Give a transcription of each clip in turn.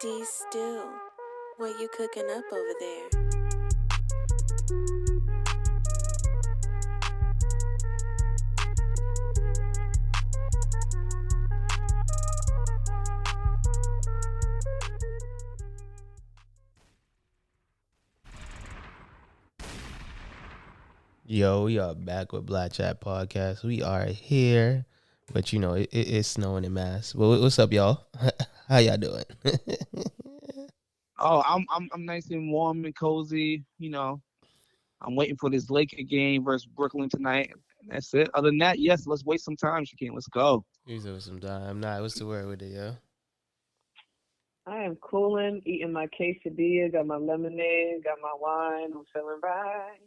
D Still, what you cooking up over there? Yo, we are back with Blackchat podcast. We are here, but it's snowing in Mass. Well, what's up, y'all? How y'all doing? Oh, I'm nice and warm and cozy. I'm waiting for this Laker game versus Brooklyn tonight. That's it. Other than that, yes, let's waste some time, Shaquem. Let's go. Here's over some time. Nah, what's the word with it, yo? I am cooling, eating my quesadilla, got my lemonade, got my wine. I'm feeling right.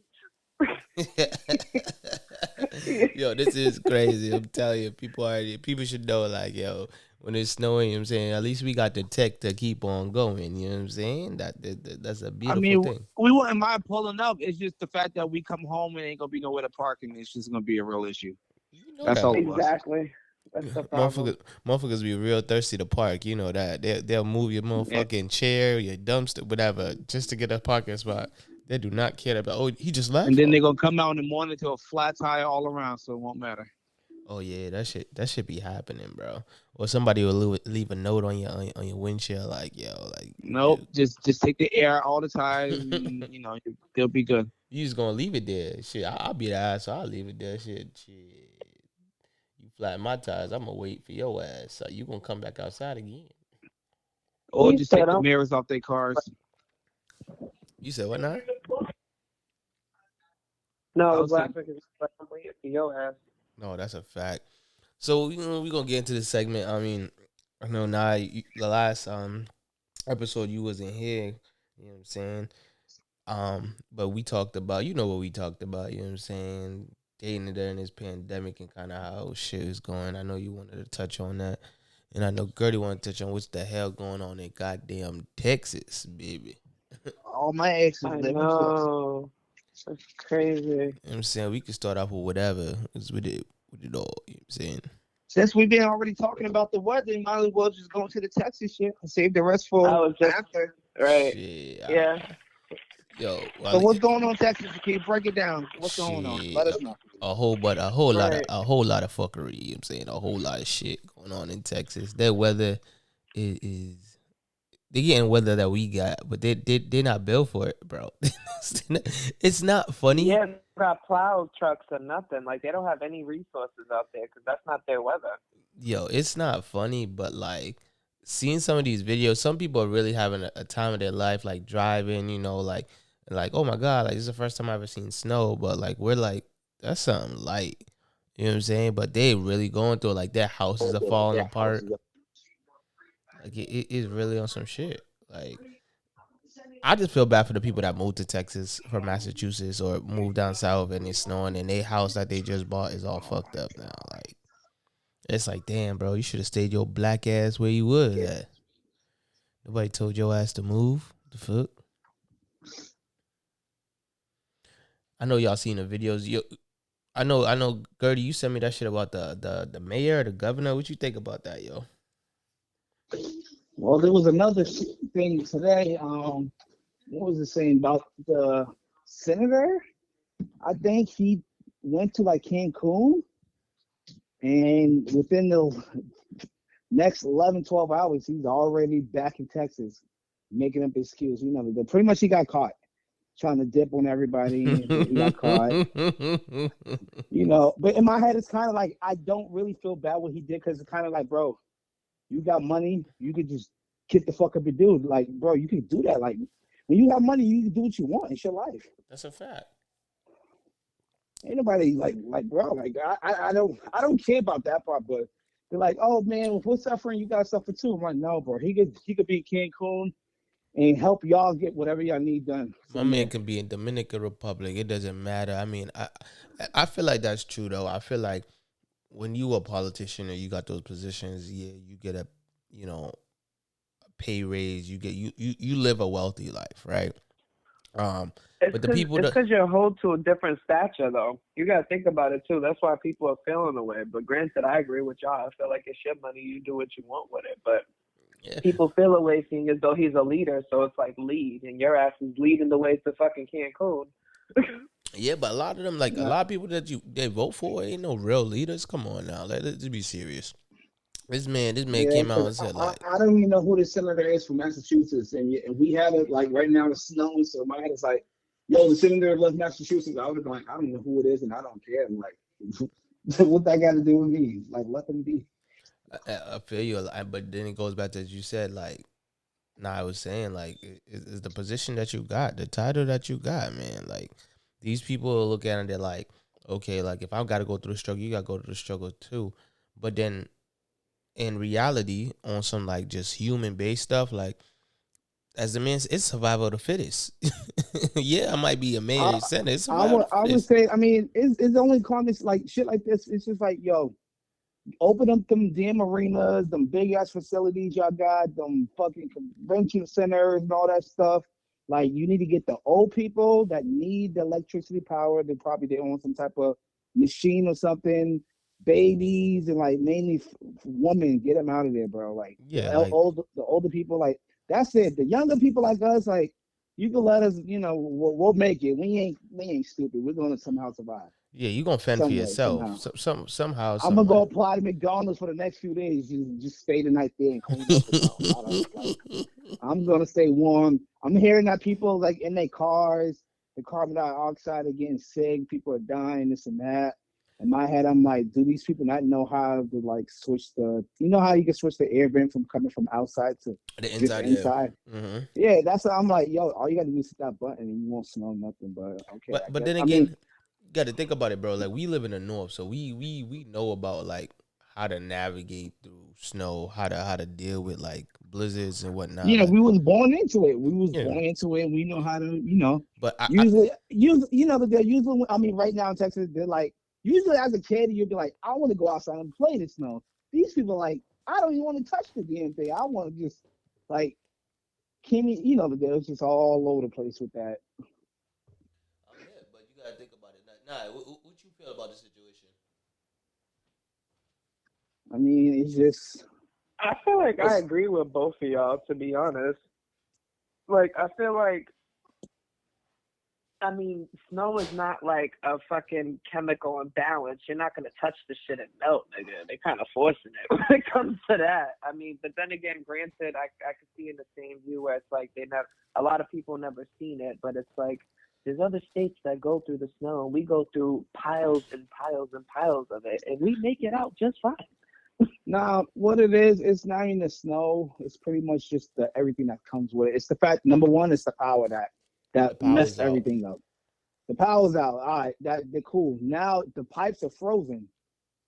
Yo, this is crazy. I'm telling you, people should know, like, yo, when it's snowing, you know what I'm saying, at least we got the tech to keep on going. You know what I'm saying? That's a I beautiful mean, thing. we wouldn't mind pulling up. It's just the fact that we come home and ain't gonna be nowhere to park, and it's just gonna be a real issue. You know That's that. all it was. Exactly. That's the problem. Motherfuckers be real thirsty to park. You know that they'll move your Yeah. motherfucking chair, your dumpster, whatever, just to get a parking spot. They do not care about. Oh, he just left. And then they're gonna come out in the morning to a flat tire all around, so it won't matter. Oh yeah, that shit be happening, bro. Or somebody will leave a note on your windshield, like, yo, like, Nope. Just take the air all the time, and they'll be good. you just gonna leave it there. Shit, I'll be the ass, so I'll leave it there. Shit. You flatten my tires, I'm gonna wait for your ass. So you gonna come back outside again. Or You just said take the I'm- mirrors off their cars. You said what now? No, I I was was saying- laughing because I'm waiting for your ass. No, that's a fact. So we're gonna get into the segment. I mean, I know now the last episode you wasn't here. You know what I'm saying? But we talked about, what we talked about. You know what I'm saying? Dating during this pandemic and kind of how shit is going. I know you wanted to touch on that, and I know Gertie wanted to touch on what's the hell going on in goddamn Texas, baby. All my exes I live in Texas. know. That's crazy. You know what I'm saying? We could start off with whatever. It's with it all. You know what I'm saying? Since we've been already talking about the weather, you might as well just go into the Texas shit and save the rest for I was just- after. Right. Shit, Yeah. Yo, So what's going on in Texas? Can you break it down? What's going on? Shit. Let us know. a whole lot of Right. fuckery. You know what I'm saying? A whole lot of shit going on in Texas. Their weather is they getting weather that we got, but they're not built for it, bro. It's not funny. Yeah, they got plow trucks or nothing. Like, they don't have any resources out there because that's not their weather. Yo, it's not funny, but like seeing some of these videos, some people are really having a time of their life, like driving, like, oh my god, like this is the first time I've ever seen snow, but like we're like, that's something light. You know what I'm saying? But they really going through it, like their houses are falling apart. Like it is really on some shit. Like I just feel bad for the people that moved to Texas from Massachusetts or moved down south and it's snowing and their house that they just bought is all fucked up now. Like it's like, damn, bro, you should have stayed your black ass where you was at. Nobody told your ass to move. The fuck? I know y'all seen the videos. I know, Gertie, you sent me that shit about the mayor or the governor. What you think about that, yo? Well, there was another thing today. What was it saying about the senator? I think he went to like Cancun, and within the next 11, 12 hours, he's already back in Texas, making up excuse. Pretty much he got caught trying to dip on everybody, and he got caught. But in my head, it's kind of like I don't really feel bad what he did because it's kind of like, bro, you got money, you could just kick the fuck up your dude. Like, bro, you can do that. Like, when you have money, you can do what you want. It's your life. That's a fact. Ain't nobody like, bro. Like, I don't care about that part. But they're like, oh man, if we're suffering, you got to suffer too. I'm like, no, bro. He could be in Cancun and help y'all get whatever y'all need done. My man can be in Dominican Republic. It doesn't matter. I mean, I feel like that's true though. I feel like when you a politician or you got those positions, yeah, you get a pay raise. You get you live a wealthy life, right? But the people it's that because you're hold to a different stature though. You gotta think about it too. That's why people are feeling the way. But granted, I agree with y'all. I feel like it's your money. You do what you want with it. But yeah, people feel away seeing as though he's a leader. So it's like lead, and your ass is leading the way to fucking Cancun. yeah, but a lot of them, like a Nah, lot of people that they vote for, ain't no real leaders. Come on now, let's be serious. This man yeah, came out because and said like, I don't even know who the senator is from Massachusetts, and we have it like right now it's snowing, so my head is like, yo, the senator left Massachusetts. I would have been like, I don't know who it is, and I don't care. I'm like, what that got to do with me? Like, let them be. I feel you, a lot, but then it goes back to as you said, like, nah, I was saying like, is the position that you got, the title that you got, man. Like, these people look at it, they're like, okay, like if I've got to go through the struggle, you got to go through the struggle too. But then in reality, on some like just human based stuff, like as the man, it's survival of the fittest. Yeah, I might be a mayor, I senator, it's survival of the I would fittest. say, I mean, it's only comments like shit like this. It's just like, yo, open up them damn arenas, them big ass facilities y'all got, them fucking convention centers and all that stuff. Like you need to get the old people that need the electricity power. They own some type of machine or something. Babies and like mainly women, get them out of there, bro. Like Yeah, like the older people, like that's it. The younger people like us, like you can let us, we'll make it. We ain't stupid. We're gonna somehow survive, yeah, you gonna fend for some way, yourself, somehow. somehow, I'm gonna some go way. apply to McDonald's for the next few days. Just stay the night there and clean up or something. I don't know. Like I'm gonna stay warm. I'm hearing that people like in their cars, the carbon dioxide are getting sick. People are dying. This and that. In my head, I'm like, do these people not know how to like switch the? You know how you can switch the air vent from coming from outside to The just inside, yeah. inside? hmm Yeah, that's what I'm like. Yo, all you gotta do is hit that button and you won't smell nothing. But okay, I But guess. then I mean, again, you got to think about it, bro. Like we live in the north, so we know about like how to navigate through snow, how to deal with like blizzards and whatnot. yeah, Like we was born into it. We was yeah, born into it. We know how to, but I usually, that they're usually. I mean, right now in Texas, they're like usually as a kid, you'd be like, I want to go outside and play in the snow. These people are like, I don't even want to touch the damn thing. I want to just like, Kimmy, that they're just all over the place with that. I'm hip, but you gotta think about it. Nah, what you feel about the situation? I mean, it's just, I feel like I it's. agree with both of y'all. To be honest, like I feel like I mean, snow is not like a fucking chemical imbalance. You're not gonna touch the shit and melt, nigga. They kind of forcing it when it comes to that. I mean, but then again, granted, I could see in the same view where it's like a lot of people never seen it, but it's like there's other states that go through the snow, and we go through piles and piles and piles of it, and we make it out just fine. Now, what it is, it's not even the snow. It's pretty much just the everything that comes with it. It's the fact, number one, it's the power that The messed power's out. everything up. The power's out. All right, that they're cool. Now the pipes are frozen.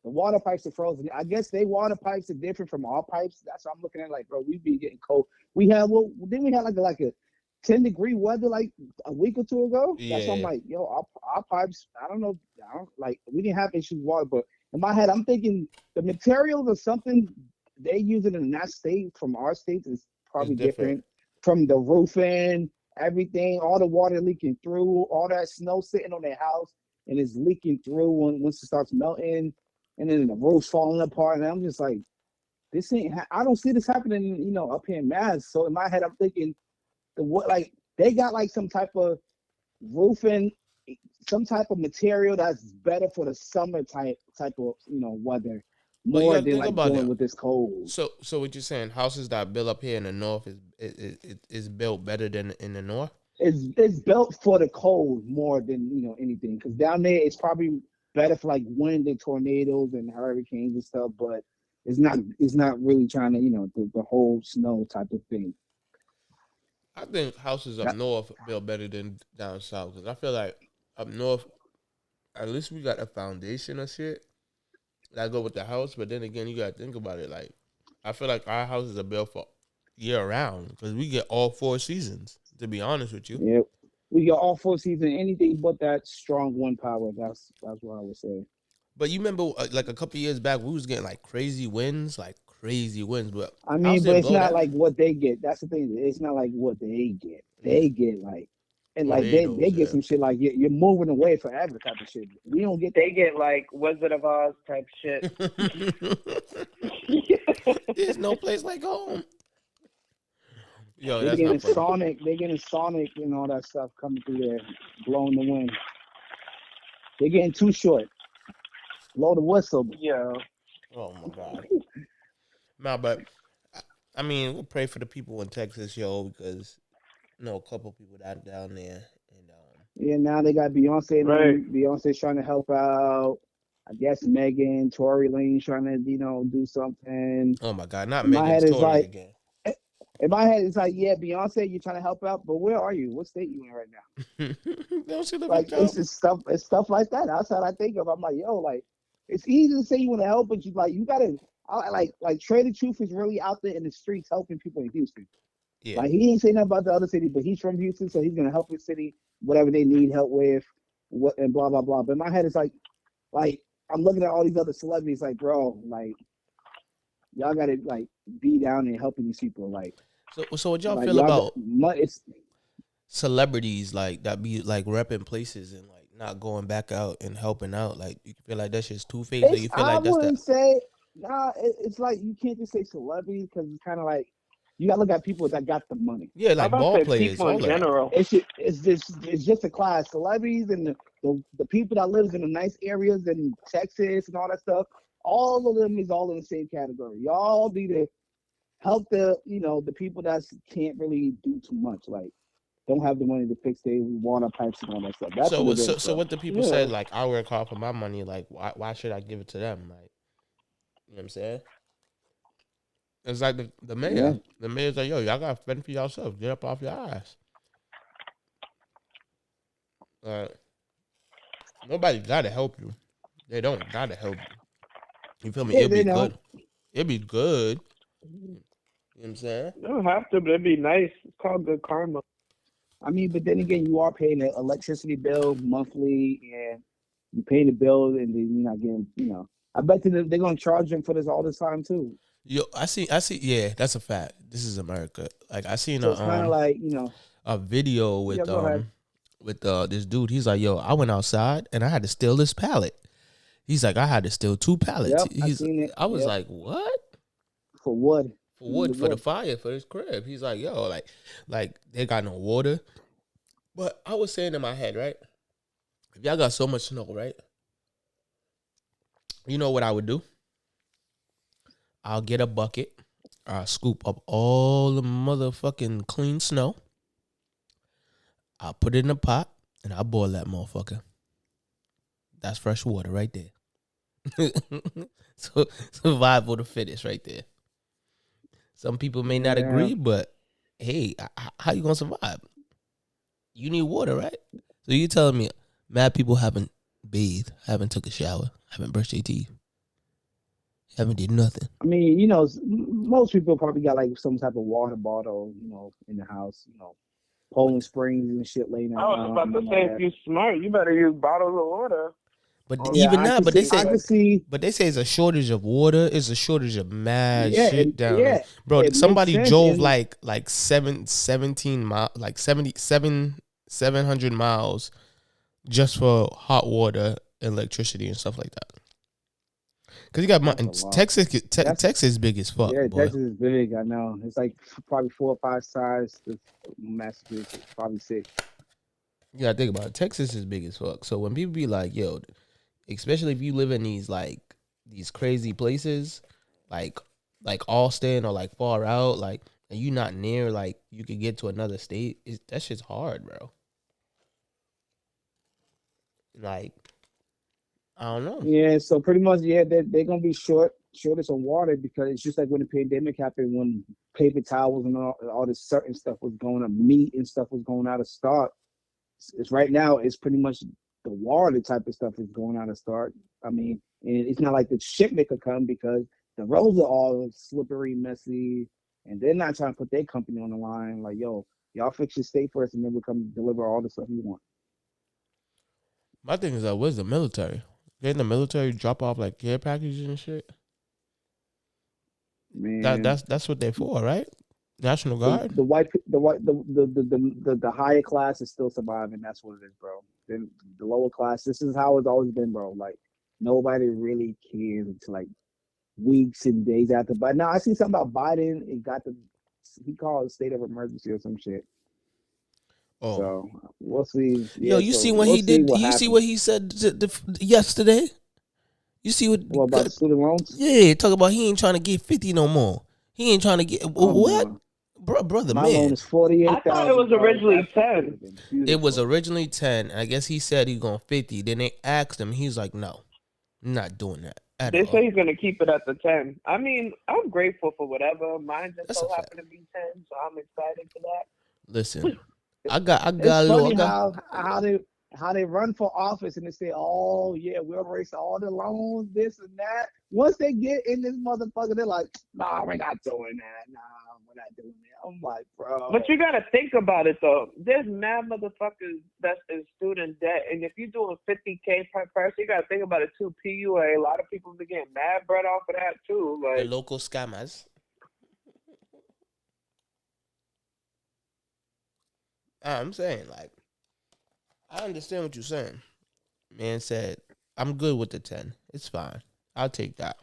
The water pipes are frozen. I guess they water pipes are different from our pipes. That's what I'm looking at. Like, bro, we be getting cold. We had then we had like a 10-degree weather like a week or two ago. That's why I'm Yeah, like, yo, our pipes. I don't know. I don't like. We didn't have issues with water, but in my head, I'm thinking the materials or something they use it in that state from our states is it's probably different. different from the roofing, everything, all the water leaking through, all that snow sitting on their house and it's leaking through once it starts melting, and then the roof's falling apart. And I'm just like, this ain't. I don't see this happening, up here in Mass. So in my head, I'm thinking what like they got like some type of roofing, some type of material that's better for the summer type of weather But you more got to than think like about dealing it. with this cold. So what you're saying? Houses that built up here in the north is built better than in the north. It's built for the cold more than anything, because down there it's probably better for like wind and tornadoes and hurricanes and stuff, but it's not really trying to the whole snow type of thing. I think houses up That, north built better than down south because I feel like up north at least we got a foundation of shit that go with the house. But then again, you got to think about it. Like I feel like our houses are built for year round because we get all four seasons. To be honest with you. yeah, we got all four seasons, anything but that strong wind power. That's what I would say. But you remember, like a couple years back, we was getting like crazy winds, like crazy winds. But I house mean, but didn't it's blow not that. like what they get. That's the thing. It's not like what they get. Yeah, They get like And Oh, like they they those, get yeah. some shit like you're moving away forever type of shit. We don't get They get like Wizard of Oz type shit. There's no place like home. Yo, They're that's getting not funny. Sonic, they're getting Sonic and all that stuff coming through there, blowing the wind. They're getting too short. Blow the whistle. Yeah. Oh my god. Nah, but I mean, we'll pray for the people in Texas, yo, because a couple people down there, and Yeah, now they got Beyonce. Right. Beyonce's trying to help out. I guess Megan, Tory Lane trying to, do something. oh my god, not In my Megan's head, it's Tory like, again. yeah, Beyonce, you're trying to help out, but where are you? What state you in right now? Don't she live Like, uptown? it's stuff like that. That's what I think of. I'm like, yo, like, it's easy to say you want to help, but you gotta, like Trey the Truth is really out there in the streets helping people in Houston. Yeah. Like, he ain't saying nothing about the other city, but he's from Houston, so he's gonna help his city, whatever they need help with, and blah blah blah. But in my head, it's like I'm looking at all these other celebrities, like, bro, like, y'all gotta like be down there helping these people, like. So what y'all Like, feel about it's celebrities like that be like repping places and like not going back out and helping out? Like, you feel like that's just two faced, or you feel I like that's that? wouldn't say it's like you can't just say celebrities because it's kind of like you gotta look at people that got the money. Yeah, I'm like about ball to say players, people all in that. general. It's just a class. Celebrities and the people that lives in the nice areas in Texas and all that stuff. All of them is all in the same category. Y'all need to help the people that can't really do too much, like don't have the money to fix their water pipes and all that stuff. That's what it is. So what the people Yeah. said, like, I work hard for my money, like, why should I give it to them? Like, you know what I'm saying? It's like the mayor. Yeah. The mayor's like, yo, y'all gotta fend for yourself. Get up off your ass. Nobody gotta help you. They don't gotta help you. You feel me? Yeah, It'll they be don't. good. It'll be good. You know what I'm saying? You don't have to, but it'd be nice. It's called good karma. I mean, but then again, you are paying an electricity bill monthly, and you pay the bill, and then you're not getting, I bet they're gonna charge them for this all this time too. Yo, I see. Yeah, that's a fact. This is America. Like, I seen So it's kind of like, a video yeah, go ahead. with this dude. He's like, yo, I went outside and I had to steal this pallet. He's like, I had to steal 2 pallets. Yep, I seen it. I was Yep. like, what? For wood. For wood, for the fire, for his crib. He's like, yo, like they got no water. But I was saying in my head, right? If y'all got so much snow, right? You know what I would do? I'll get a bucket. I'll scoop up all the motherfucking clean snow. I'll put it in a pot and I'll boil that motherfucker. That's fresh water right there. So survival to fittest right there. Some people may not agree, but hey, how you gonna survive? You need water, right? So you telling me mad people haven't bathed, haven't took a shower, haven't brushed their teeth, haven't did nothing. I mean, most people probably got like some type of water bottle, in the house, Poland Springs and shit laying I was about to say, if you're smart, you better use bottles of water. But even now, but they say, but they say it's a shortage of water. It's a shortage of mad shit down yeah, there, bro. it Somebody makes sense, drove and- like 17 miles, like 700 miles, just for hot water, electricity, and stuff like that. Cause you got That's a lot. Texas is big as fuck. Yeah, boy. Texas is big. I know. It's like probably 4 or 5 size. Massachusetts, probably 6. You gotta think about it. Texas is big as fuck. So when people be like, yo, especially if you live in these crazy places, like Austin or like far out, like, and you not near, like, you could get to another state, that shit's hard, bro. Like, I don't know. Yeah, so pretty much, they're gonna be shortage of water because it's just like when the pandemic happened, when paper towels and all this certain stuff was going up, meat and stuff was going out of stock. It's right now, it's pretty much the water type of stuff is going out of stock. I mean, and it's not like the shipment could come because the roads are all slippery, messy, and they're not trying to put their company on the line. Like, yo, y'all fix your state first, and then we'll come deliver all the stuff you want. My thing is, where's the military? Didn't the military drop off like care packages and shit? Man, That's what they're for, right? National The Guard. the white pe- the white the higher class is still surviving. That's what it is, bro. Then the lower class. This is how it's always been, bro. Like nobody really cares until like weeks and days after. But now I see something about Biden. It got the he called a state of emergency or some shit. Oh, So we'll see. yo, Yeah, you so see what we'll he see did? what You see happens. what he said yesterday? You see what? What about the student loans? Yeah, talk about he ain't trying to get 50 no more. He ain't trying to get Oh what? no, Brother, my loan man. is forty I eight thought it thousand, was bro. That originally fucker would 10. have been It was beautiful. originally 10. I guess he said he's going 50. Then they asked him. He's like, no, I'm not doing that at They all. say he's gonna keep it at the 10. I mean, I'm grateful for whatever. Mine just That's a so fact. happened to be 10, so I'm excited for that. Listen, I It's got a little, funny how they run for office and they say, "Oh yeah, we'll erase all the loans, this and that." Once they get in this motherfucker, they're like, "Nah, we're not doing that. Nah, we're not doing that." I'm like, But bro. you gotta think about it though. There's mad motherfuckers that's in student debt, and if you're doing 50K per person, you gotta think about it too. PUA, a lot of people be getting mad bread off of that too. the Like, local scammers. I'm saying, like, I understand what you're saying. Man said, I'm good with the 10. It's fine. I'll take that.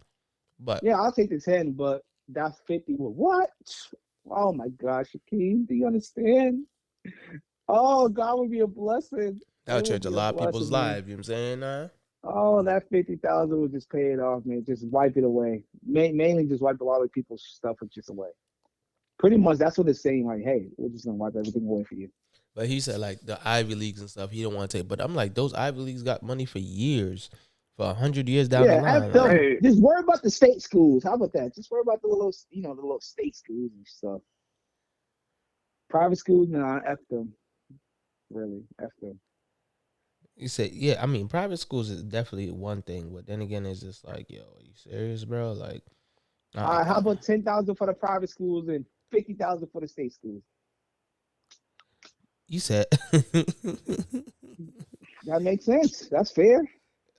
But Yeah, I'll take the 10, but that 50 was what? Oh my gosh, Akeem, do you understand? Oh, God would be a blessing. that'll It would change a be a lot of people's blessing, man. lives. You know what I'm saying? Oh, that 50,000 would just pay it off, man. Just wipe it away. Mainly just wipe a lot of people's stuff just away. Pretty much that's what it's saying. Like, hey, we're just gonna wipe everything away for you. But he said, like, the Ivy Leagues and stuff, he don't want to take. But I'm like, those Ivy Leagues got money for years, for 100 years down the Yeah, F line. Like, them. right. Just worry about the state schools. How about that? Just worry about the little, the little state schools and stuff. Private schools, nah, F them. Really, F them. he said, yeah, I mean, private schools is definitely one thing. But then again, it's just like, yo, are you serious, bro? Like, All right, how I, about 10,000 for the private schools and 50,000 for the state schools? you said, That makes sense. That's fair.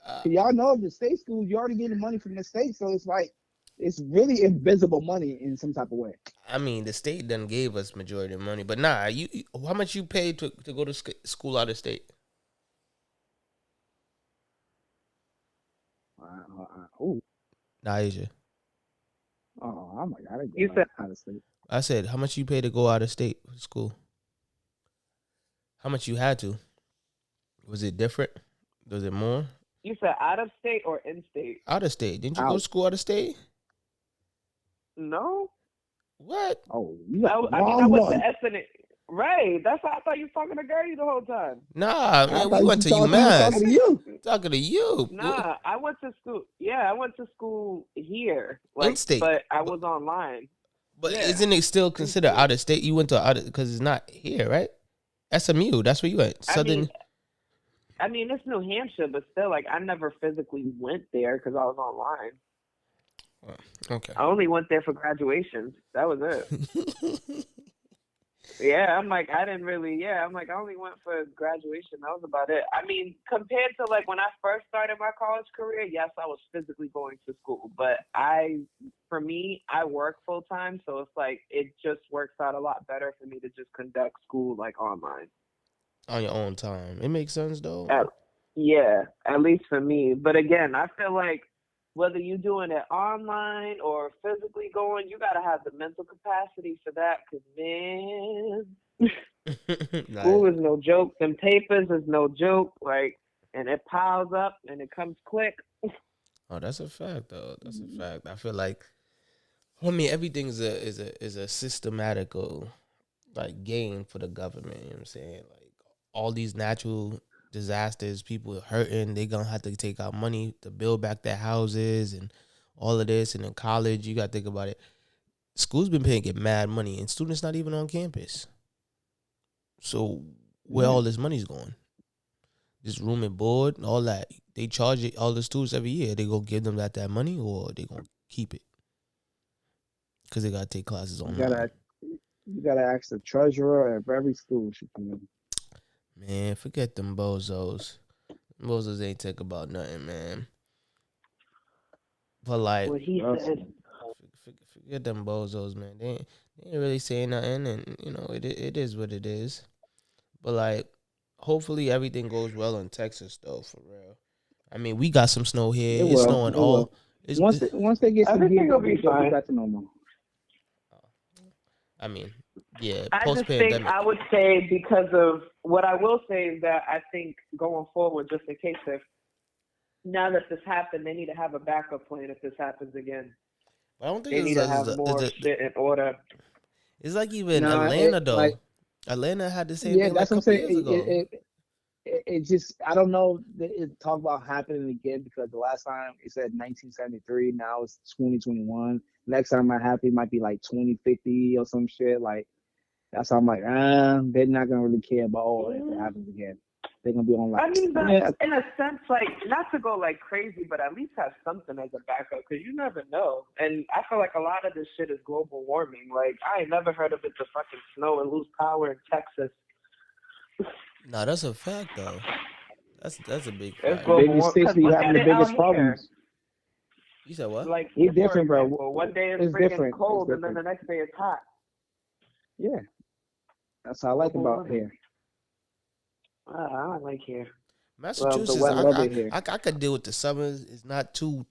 uh, Y'all know the state schools, you're already getting money from the state, so it's like it's really invisible money in some type of way. I mean, the state done gave us majority of money, but nah, how much you paid to go to school out of state? Oh, Nah, Asia. I'm like, I didn't You go said out of state. I said, how much you pay to go out of state for school? How much you had to? Was it different? Was it more? you said out of state or in state? Out of state. Didn't you go to Out. school out of state? No. What? Oh, you got the I mean, I wrong went to one. SN. Right. That's why I thought you was talking to Gertie the whole time. Nah, I man, we thought went you to thought he was talking UMass. to you. Talking to you. Nah, I went to school. Yeah, I went to school here, In like, state. but I was online. But Yeah. isn't it still considered out of state? You went to out of, because it's not here, right? SMU, that's where you went. Southern. I mean, it's New Hampshire, but still, like, I never physically went there because I was online. Okay. I only went there for graduation. That was it. Yeah, I'm like, I didn't really, I'm like, I only went for graduation. That was about it. I mean, compared to like when I first started my college career, yes, I was physically going to school, but for me, I work full time. So it's like, it just works out a lot better for me to just conduct school like online. On your own time. It makes sense, though. At least for me. But again, I feel like whether you're doing it online or physically going, you got to have the mental capacity for that. Because, man, school is no joke. Them papers is no joke. Like, and it piles up and it comes quick. Oh, that's a fact, though. That's a fact. I feel like, I mean, everything is a systematical, like, game for the government. You know what I'm saying? Like, all these natural disasters, people hurting, they gonna have to take out money to build back their houses and all of this. And in college, you gotta think about it. School's been paying get mad money, and students not even on campus. So where all this money's going? Just room and board and all that. They charge it all the students every year. They gonna give them that money, or they gonna keep it because they gotta take classes online. You gotta ask the treasurer of every school should come in. Man, forget them bozos. Bozos ain't think about nothing, man. But like, What he said. forget them bozos, man. They ain't really saying nothing, and it is what it is. But like, hopefully everything goes well in Texas though, for real. I mean, we got some snow It here. It's will. snowing It will. all. It's. Once they get some heat, Everything will be they'll be fine. back to normal. I mean, yeah, I post just think pandemic. I would say because of what I will say is that I think going forward, just in case if now that this happened, they need to have a backup plan if this happens again. I don't think They need to have more shit in order. it's like even Nah, Atlanta like though. Atlanta had the same yeah, thing like that's a what I'm couple saying. years ago. It just I don't know. It talk about happening again because the last time it said 1973. Now it's 2021. Next time I happen might be like 2050 or some shit. Like that's how I'm like, they're not gonna really care about if it happens again. They're gonna be on like, I mean, but yeah, in a sense, like not to go like crazy, but at least have something as a backup because you never know. And I feel like a lot of this shit is global warming. Like I ain't never heard of it to fucking snow and lose power in Texas. No, that's a fact though. That's a big It's fact. global biggest warming. states Because be look having at the it out biggest here. problems. You said what? Like It's here, for different, bro. example, one day it's It's freaking different. It's cold and then different. the next day it's hot. Yeah, that's what I like Global about warming. here. I don't like here. Love the Massachusetts, I weather. love it here. I could deal with the summers. It's not too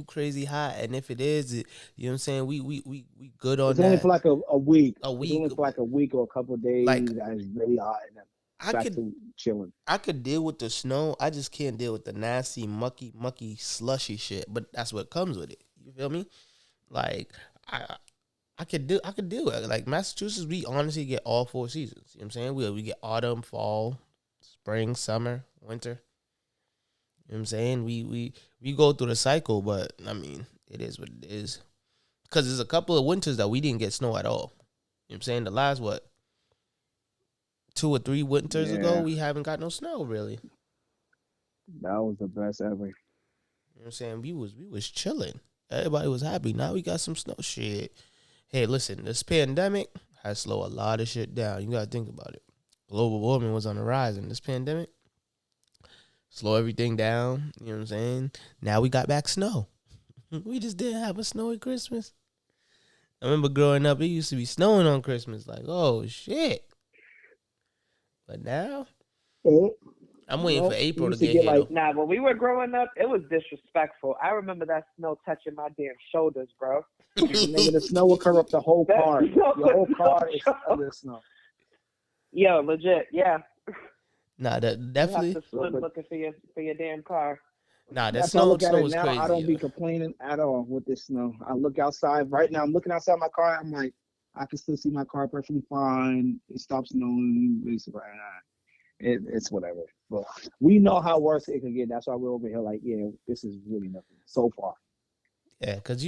crazy hot, and if it is, you know what I'm saying. We good on It's only for that. like a week. A It's week, only for like a week or a couple of days like that is really hot and then I back could to chilling. I could deal with the snow. I just can't deal with the nasty, mucky, slushy shit. But that's what comes with it. You feel me? Like I I could do it. Like Massachusetts, we honestly get all four seasons. You know what I'm saying? We get autumn, fall, spring, summer, winter. You know what I'm saying? We go through the cycle, but I mean, it is what it is. Because there's a couple of winters that we didn't get snow at all. You know what I'm saying? The last, what, 2 or 3 winters ago, Yeah, we haven't got no snow, really. that was the best ever. You know what I'm saying? We was chilling. Everybody was happy. Now we got some snow. Shit. Hey, listen, this pandemic has slowed a lot of shit down. You got to think about it. Global warming was on the rise, and this pandemic slow everything down. You know what I'm saying? Now we got back snow. We just didn't have a snowy Christmas. I remember growing up, it used to be snowing on Christmas. Like, oh shit. But now, Oh, I'm waiting for no, we April to used to get get here like though. Nah, when we were growing up, it was disrespectful. I remember that snow touching my damn shoulders, bro. nigga, the snow will cover up the whole That car. snow Your whole was car no is joke. under the snow. Yo, legit, yeah. Nah, that You have definitely. to swim looking for your damn car. Nah, that That's how I look at snow it was now. I crazy. don't be Yo. complaining at all with this snow. I look outside right now. I'm looking outside my car. I'm like, I can still see my car perfectly fine. It stops snowing. It's whatever. But we know how worse it could get. That's why we're over here. Like, yeah, this is really nothing so far. Yeah, cause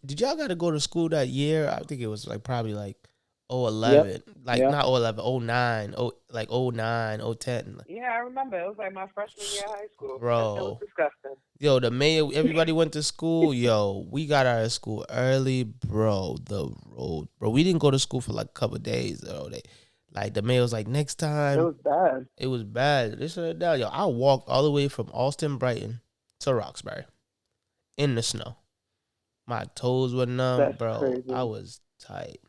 did y'all got to go to school that year? I think it was like probably like Yep. 011, like Yep. not 011, oh 09, like 09, 010, Yeah, I remember. It was like my freshman year of high school. That shit was bro. disgusting. Yo, the mayor, everybody went to school. Yo, we got out of school early, bro. The road, bro. We didn't go to school for like a couple of days, though. Like the mayor was like, next It time, was bad. it was bad. This and that. Yo, I walked all the way from Austin, Brighton to Roxbury in the snow. My toes were numb, That's bro. I crazy. was tight.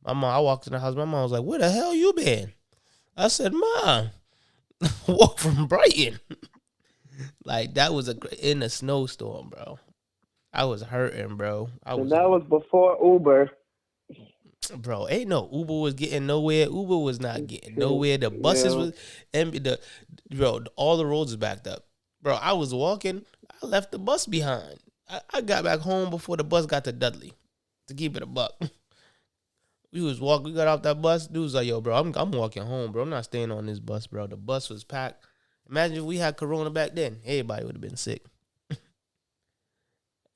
I walked in the house. My mom was like, "Where the hell you been?" I said, "Mom, walk from Brighton." Like that was in a snowstorm, bro. I was hurting, bro. And that was before Uber. Bro. Ain't no Uber was getting nowhere. Uber was not getting Shit, nowhere. The buses yeah. was empty. All the roads was backed up. Bro, I was walking. I left the bus behind. I got back home before the bus got to Dudley. To keep it a buck. We was walking. We got off that bus. Dude was like, "Yo, bro, I'm walking home, bro. I'm not staying on this bus, bro. The bus was packed. Imagine if we had Corona back then. Everybody would have been sick.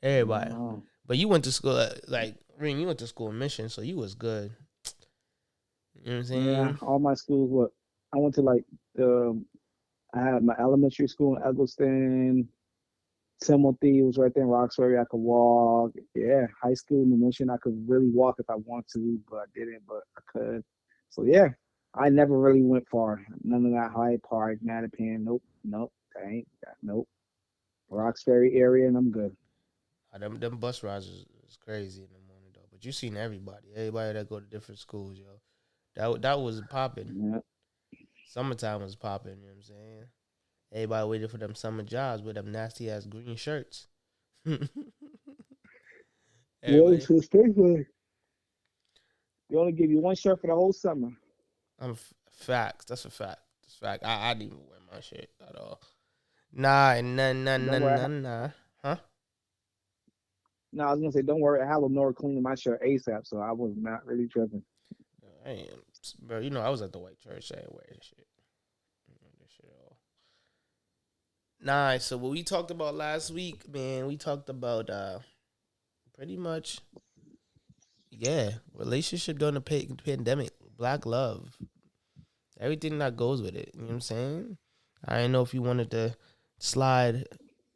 Everybody. Wow. But you went to school like Reem. You went to school in Mission, so you was good. You know what I'm Yeah, saying? all my schools. What I went to like the. I had my elementary school in Eggleston. Timothy was right there in Roxbury. I could walk. Yeah, high school in the Mission. I could really walk if I want to, but I didn't. But I could. So yeah, I never really went far. None of that Hyde Park, Mattapan. Nope, nope. That ain't that. Nope. Roxbury area, and I'm good. Them bus rides is crazy in the morning though. But you seen everybody that go to different schools, yo. That was popping. Yeah. Summertime was popping. You know what I'm saying? Everybody waited for them summer jobs with them nasty ass green shirts. Yeah, Everybody, it's ridiculous. They only give you one shirt for the whole summer. facts. That's a fact. That's a fact. I didn't even wear my shit at all. Nah, Don't worry. nah. Huh? No, I was gonna say, don't worry. I have Lenora cleaning my shirt ASAP, so I was not really tripping. I ain't, bro. You know I was at the white church. I ain't wear this shit. I ain't wear this shit at all. Nah. So what we talked about last week, man? We talked about pretty much, yeah, relationship during the pandemic, black love, everything that goes with it. You know what I'm saying? I didn't know if you wanted to slide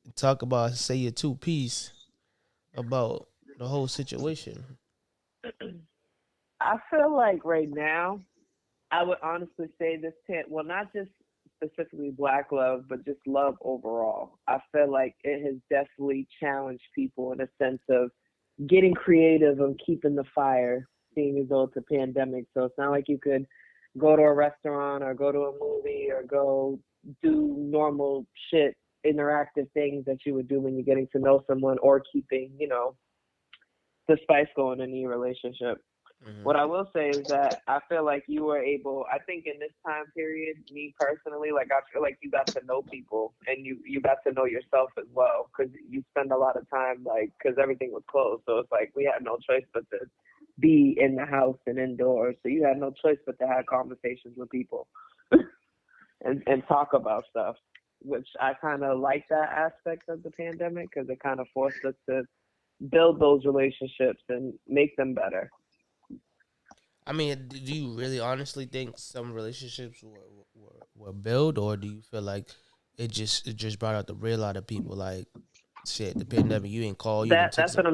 and talk about, say your two piece about the whole situation. I feel like right now, I would honestly say this well, not just specifically black love, but just love overall. I feel like it has definitely challenged people in a sense of getting creative and keeping the fire, seeing as though it's a pandemic. So it's not like you could go to a restaurant or go to a movie or go do normal shit, interactive things that you would do when you're getting to know someone or keeping, the spice going in your relationship. Mm-hmm. What I will say is that I feel like you were able, I think in this time period, me personally, like I feel like you got to know people and you got to know yourself as well because you spend a lot of time, like, because everything was closed. So it's like we had no choice but to be in the house and indoors. So you had no choice but to have conversations with people and talk about stuff, which I kind of like that aspect of the pandemic because it kind of forced us to build those relationships and make them better. I mean, do you really honestly think some relationships were built, or do you feel like it just brought out the real out of people? Like, shit, the pandemic, you didn't call, you didn't That's text. what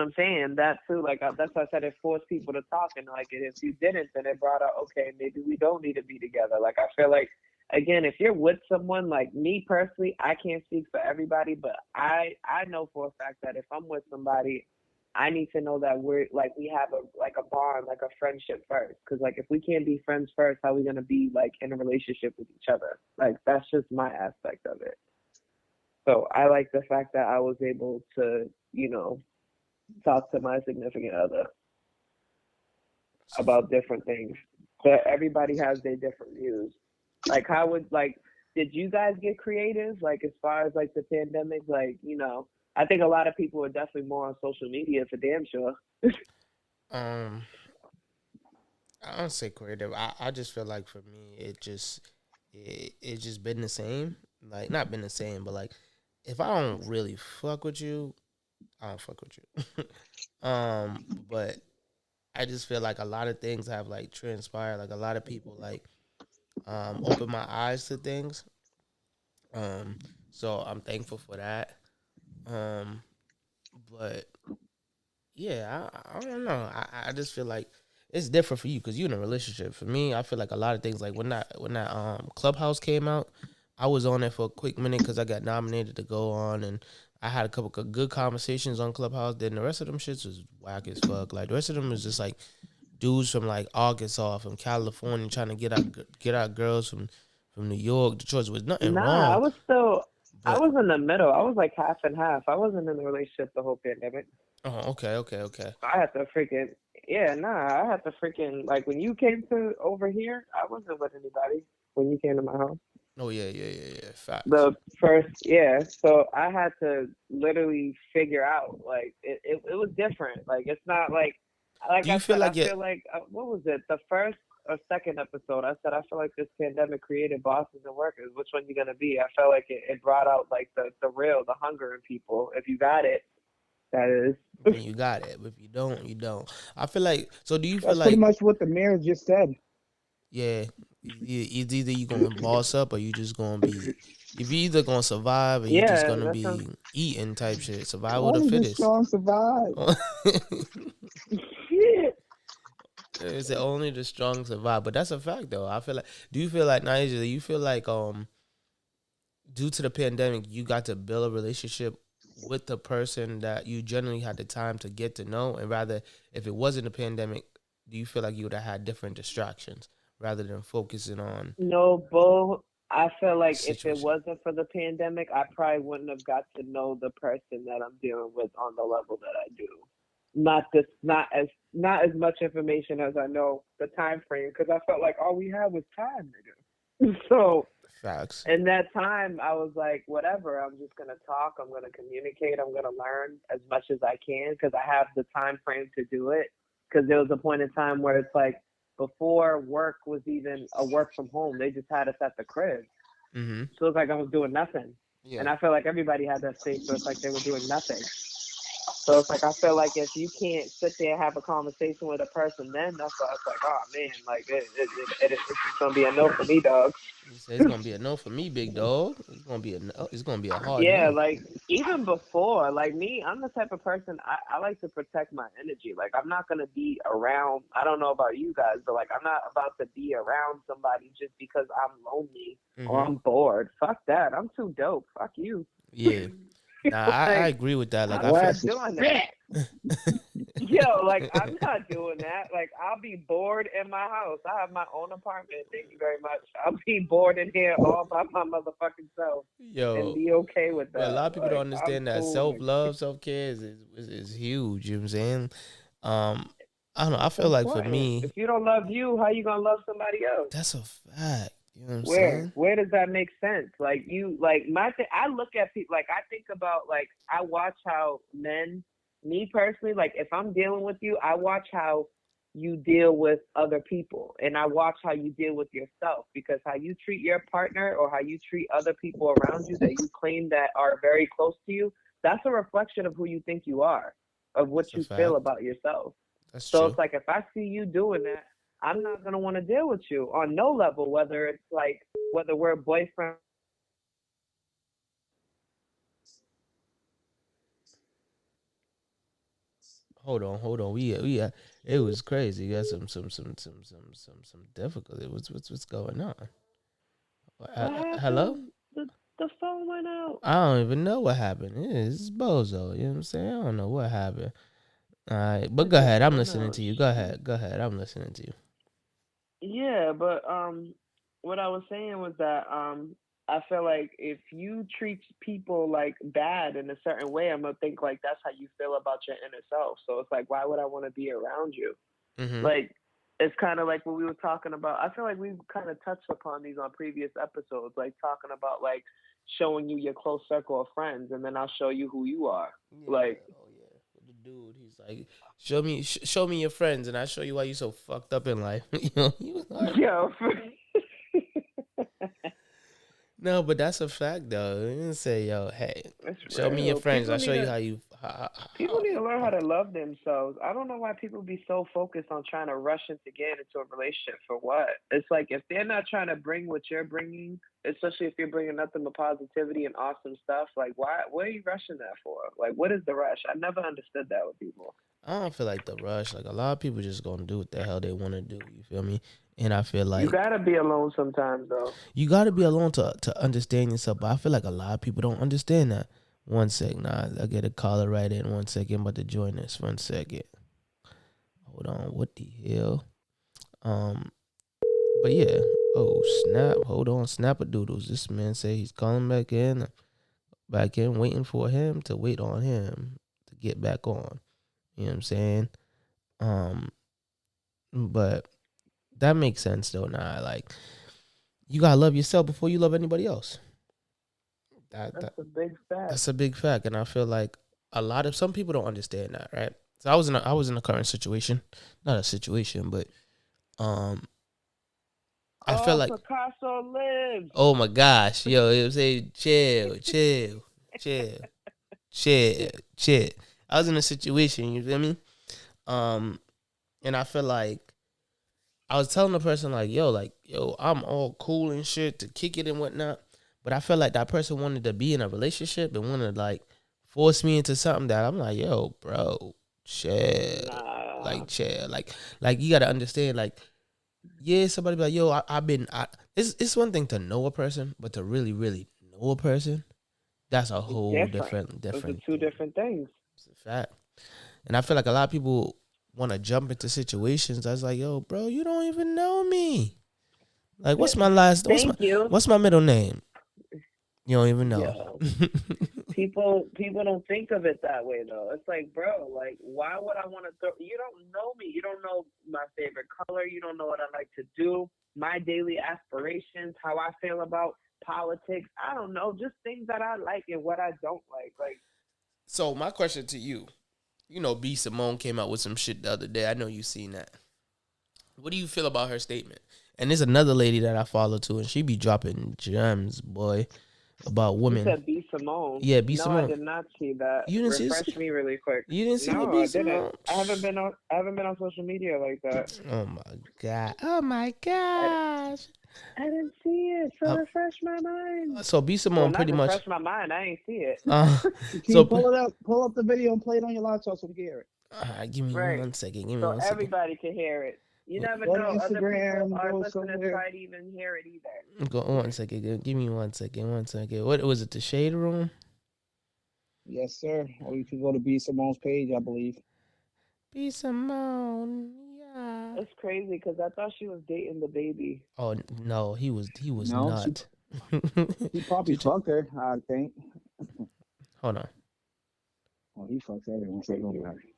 I'm saying. That too, like that's why I said it forced people to talk, and like if you didn't, then it brought out okay, maybe we don't need to be together. Like I feel like again, if you're with someone, like me personally, I can't speak for everybody, but I know for a fact that if I'm with somebody, I need to know that we're like we have a bond, like a friendship first. Because like if we can't be friends first, how are we gonna be like in a relationship with each other? Like that's just my aspect of it. So I like the fact that I was able to, talk to my significant other about different things. But everybody has their different views. Like did you guys get creative? Like as far as like the pandemic, like, I think a lot of people are definitely more on social media for damn sure. Um, I don't say creative. I just feel like for me, it just been the same. Like not been the same, but like if I don't really fuck with you, I don't fuck with you. But I just feel like a lot of things have like transpired. Like a lot of people like open my eyes to things. Um, so I'm thankful for that. Um, but yeah, I don't know. I just feel like it's different for you because you're in a relationship. For me, I feel like a lot of things like when that Clubhouse came out, I was on there for a quick minute because I got nominated to go on, and I had a couple of good conversations on Clubhouse. Then the rest of them shits was whack as fuck. Like the rest of them was just like dudes from like Arkansas, from California, trying to get out girls from New York. The choice was nothing Nah, wrong, I but was in the middle. I was like half and half. I wasn't in a relationship the whole pandemic. oh, okay. I had to freaking I had to freaking like when you came to over here, I wasn't with anybody when you came to my house. Oh yeah. Facts. The first so I had to literally figure out like it was different. Like it's not like Do you I feel said, I like it? feel like what was it? The first or second episode, I said I feel like this pandemic created bosses and workers. Which one you gonna be? I felt like it brought out like the real, the hunger in people. If you got it, that is. Then you got it. But if you don't, you don't. I feel like. So do you feel That's pretty like? much what the mayor just said. Yeah, it's either you gonna boss up or you just gonna be. If you either gonna survive or you just Yeah, gonna that's be eating type shit. Survival of the Only the fittest. strong survive. shit. It's only the strong survive. But that's a fact though. I feel like. Do you feel like Nigel? Do you feel like due to the pandemic, you got to build a relationship with the person that you generally had the time to get to know, and rather, if it wasn't a pandemic, do you feel like you would have had different distractions rather than focusing on No, bull. I feel the like if it situation? wasn't for the pandemic, I probably wouldn't have got to know the person that I'm dealing with on the level that I do. Not as much information as I know the time frame, because I felt like all we had was time, nigga. So Facts. in that time, I was like, whatever. I'm just gonna talk. I'm gonna communicate. I'm gonna learn as much as I can because I have the time frame to do it. Because there was a point in time where it's like before work was even a work from home, they just had us at the crib. Mm-hmm. So it's like I was doing nothing, Yeah. and I feel like everybody had that state. So it's like they were doing nothing. So it's like I feel like if you can't sit there and have a conversation with a person, then that's why it's like, oh man, like it's gonna be a no for me, dog. You say it's gonna be a no for me, big dog. It's gonna be a no. It's gonna be a hard Yeah, no. like even before, like me, I'm the type of person I like to protect my energy. Like I'm not gonna be around. I don't know about you guys, but like I'm not about to be around somebody just because I'm lonely or Mm-hmm. I'm bored. Fuck that. I'm too dope. Fuck you. Yeah. Nah, I Like agree with that. Like I'm I feel. not doing that. Yo, like I'm not doing that. Like I'll be bored in my house. I have my own apartment. Thank you very much. I'll be bored in here all by my motherfucking self and Yo, be okay with but a that. lot of people don't Like I'm understand that cool. self love, self care is huge. You know what I'm saying? Um, I don't know. I It's feel like for important. me, If you don't love you, how you gonna love somebody else? that's a fact. You know what I'm Where? saying? Where does that make sense? Like you, like my thing. I look at people. Like I think about. Like I watch how men. Me personally, like if I'm dealing with you, I watch how you deal with other people, and I watch how you deal with yourself. Because how you treat your partner or how you treat other people around you that you claim that are very close to you, that's a reflection of who you think you are, of what That's a you feel fact. about yourself. That's So true. it's like if I see you doing that, I'm not gonna want to deal with you on no level, whether it's like whether we're boyfriend. Hold on. It was crazy. You got some difficulty. What's going on? What Hello? happened? The phone went out. I don't even know what happened. It's bozo. You know what I'm saying? I don't know what happened. All right, but I go just ahead. I'm don't listening know. to you. Go Shit. ahead. Go ahead. I'm listening to you. Yeah, but what I was saying was that I feel like if you treat people like bad in a certain way, I'm gonna think like that's how you feel about your inner self. So it's like, why would I want to be around you? Mm-hmm. Like it's kind of like what we were talking about. I feel like we've kind of touched upon these on previous episodes, like talking about like showing you your close circle of friends, and then I'll show you who you are. Yeah. Like, Oh yeah. The dude, he's like, show me your friends, and I show you why you so fucked up in life. You know, he was like, yo, no, but that's a fact though. You didn't say, yo, hey, it's show me your real. friends. I show you how you. People need to learn how to love themselves. I don't know why people be so focused on trying to rush into getting into a relationship for what? It's like if they're not trying to bring what you're bringing, especially if you're bringing nothing but positivity and awesome stuff, like why? What are you rushing that for? Like, what is the rush? I never understood that with people. I don't feel like the rush. Like a lot of people just gonna do what the hell they want to do. You feel me? And I feel You like gotta be alone sometimes, though. you got to be alone to understand yourself. But I feel like a lot of people don't understand that. One sec, nah, I get a caller right in. 1 second, I'm about to join us. 1 second. Hold on, what the hell? Um, but yeah. Oh snap! Hold on, snapper-doodles. This man say he's calling back in, waiting for him to wait on him to get back on. You know what I'm saying? Um, but that makes sense though. Nah, like you gotta love yourself before you love anybody else. That That's that a big fact. That's a big fact, and I feel like some people don't understand that, right? So I was in a current situation, not a situation, but um, I felt Oh, like, Picasso lives. oh my gosh, yo, it was a chill, chill. I was in a situation, you feel me? Um, and I feel like I was telling the person like, yo, I'm all cool and shit to kick it and whatnot, but I felt like that person wanted to be in a relationship and wanted to like force me into something that I'm like, yo, bro, chill, Nah. like chill, like you gotta understand, like, yeah, somebody be like, yo, it's one thing to know a person, but to really, really know a person, That's a whole different. Those are different two thing. different things. It's a fact. And I feel like a lot of people want to jump into situations that's like, yo, bro, you don't even know me. Like, what's my Thank you. middle name? You don't even know. Yo, people don't think of it that way though. It's like, bro, like, why would I want to throw? You don't know me. You don't know my favorite color. You don't know what I like to do. My daily aspirations, how I feel about politics. I don't know, just things that I like and what I don't like. Like, So my question to you, you know, B Simone came out with some shit the other day. I know you seen that. What do you feel about her statement? And there's another lady that I follow too, and she be dropping gems, boy, about you women. said B Simone. Yeah, B No, Simone. I did not see that. You didn't Refresh see? me really quick. You didn't see the No, B I didn't. Simone? I haven't been on social media like that. Oh my god! Oh my gosh! I didn't see it. So refresh my mind. So B Simone Well, not pretty much. refresh my mind. I ain't see it. Can So you pull it up? Pull up the video and play it on your laptop so we can hear it. give me Right. 1 second. Give me So 1 second. everybody can hear it. You never Go to know. Other Instagram, people, our go listeners somewhere. might even hear it either. Go 1 second. Give me 1 second. 1 second. What was it? The Shade Room? Yes, sir. Or you can go to B Simone's page, I believe. B Simone, yeah. It's crazy because I thought she was dating the baby. Oh no, he was No, not. He probably fucked her, I think. Hold on. Oh, he fucks everyone. So don't worry.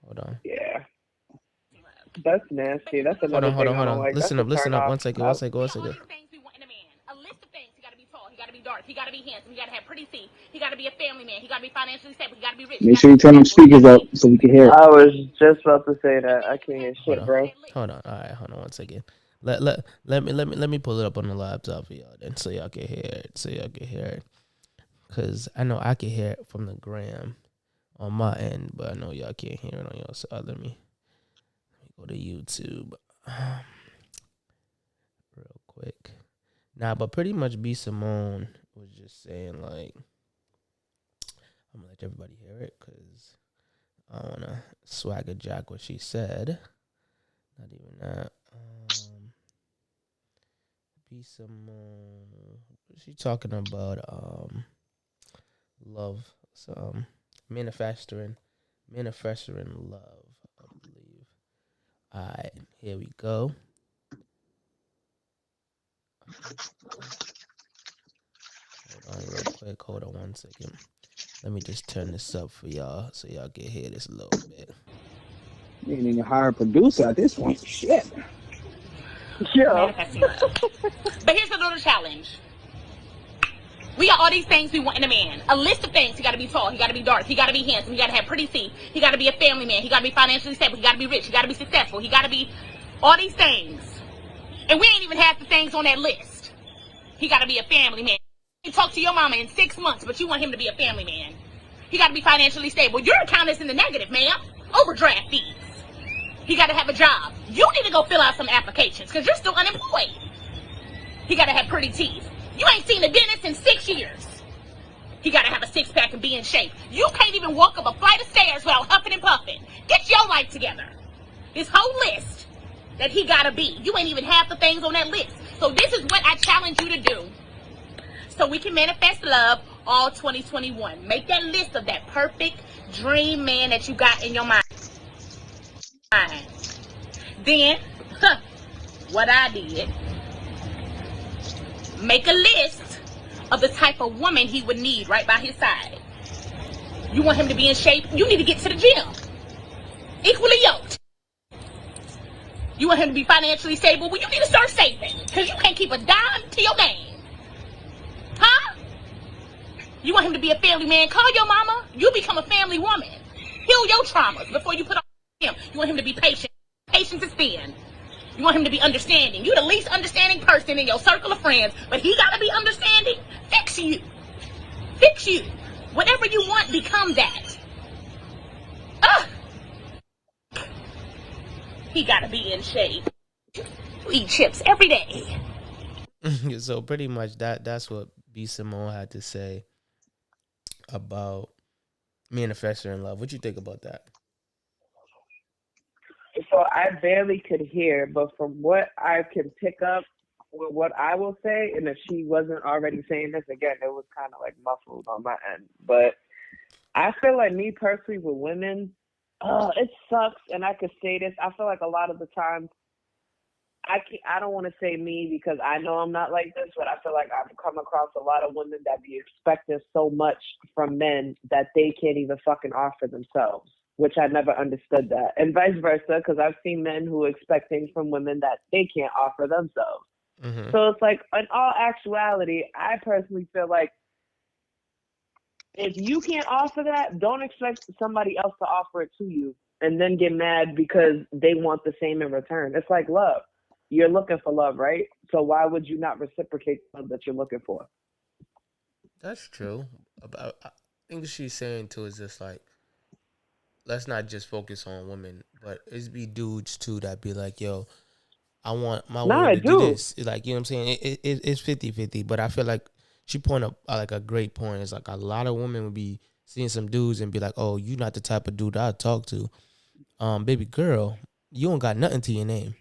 Hold on. Yeah. That's nasty. That's another Hold thing I don't on. like. Listen That's up. a Listen turn up. off. 1 second. 1 second. 1 second. Things we want in a man. A list of things. He got to be tall. He got to be dark. He got to be handsome. He got to have pretty teeth. He got to be a family man. He got to be financially stable. He got to be rich. Make sure you turn them speakers up so we can hear it. I was just about to say that. I can't hear Hold shit, on. bro. Hold on. All right. Hold on 1 second. Let me pull it up on the laptop for y'all then, so y'all can hear it. Cause I know I can hear it from the gram on my end, but I know y'all can't hear it on your side. Let me go to YouTube real quick. Nah, but pretty much B Simone was just saying like, I'm gonna let everybody hear it because I wanna swagger jack what she said. Not even that. B Simone. She talking about love. So manifesting love, I believe. Alright, here we go. Hold on real quick. Hold on 1 second. Let me just turn this up for y'all so y'all can hear this a little bit. You ain't even hire a producer at this point. Shit. Yeah. Manifesting love. But here's a little challenge. We got all these things we want in a man. A list of things. He got to be tall. He got to be dark. He got to be handsome. He got to have pretty teeth. He got to be a family man. He got to be financially stable. He got to be rich. He got to be successful. He got to be all these things. And we ain't even half the things on that list. He got to be a family man. You talk to your mama in 6 months, but you want him to be a family man. He got to be financially stable. Your account is in the negative, ma'am. Overdraft fees. He got to have a job. You need to go fill out some applications because you're still unemployed. He got to have pretty teeth. You ain't seen a dentist in 6 years. He got to have a six-pack and be in shape. You can't even walk up a flight of stairs without huffing and puffing. Get your life together. This whole list that he got to be. You ain't even half the things on that list. So this is what I challenge you to do. So we can manifest love all 2021. Make that list of that perfect dream man that you got in your mind. Then, what I did, make a list of the type of woman he would need right by his side. You want him to be in shape? You need to get to the gym. Equally yoked. You want him to be financially stable? Well, you need to start saving because you can't keep a dime to your name. Huh? You want him to be a family man? Call your mama. You become a family woman. Heal your traumas before you put on him. You want him to be patient. Patience is thin. You want him to be understanding. You the least understanding person in your circle of friends, but he gotta be understanding. Fix you. Fix you. Whatever you want, become that. He gotta be in shape. You eat chips every day. So pretty much that's what B Simone had to say about manifesting love. What you think about that? So I barely could hear, but from what I can pick up, Well, what I will say, and if she wasn't already saying this again, it was kind of like muffled on my end. But I feel like me personally with women, it sucks, and I could say this. I feel like a lot of the times I don't want to say me because I know I'm not like this, but I feel like I've come across a lot of women that be expecting so much from men that they can't even fucking offer themselves, which I never understood that. And vice versa, because I've seen men who expect things from women that they can't offer themselves. Mm-hmm. So it's like, in all actuality, I personally feel like if you can't offer that, don't expect somebody else to offer it to you and then get mad because they want the same in return. It's like love. You're looking for love, right? So why would you not reciprocate the love that you're looking for? That's true. I think what she's saying too is just like, let's not just focus on women, but it's be dudes too that be like, yo, I want my woman to do this. Like, you know what I'm saying? It's 50-50, but I feel like she pointed up like a great point. It's like a lot of women would be seeing some dudes and be like, oh, you not the type of dude I talk to. Baby girl, you don't got nothing to your name.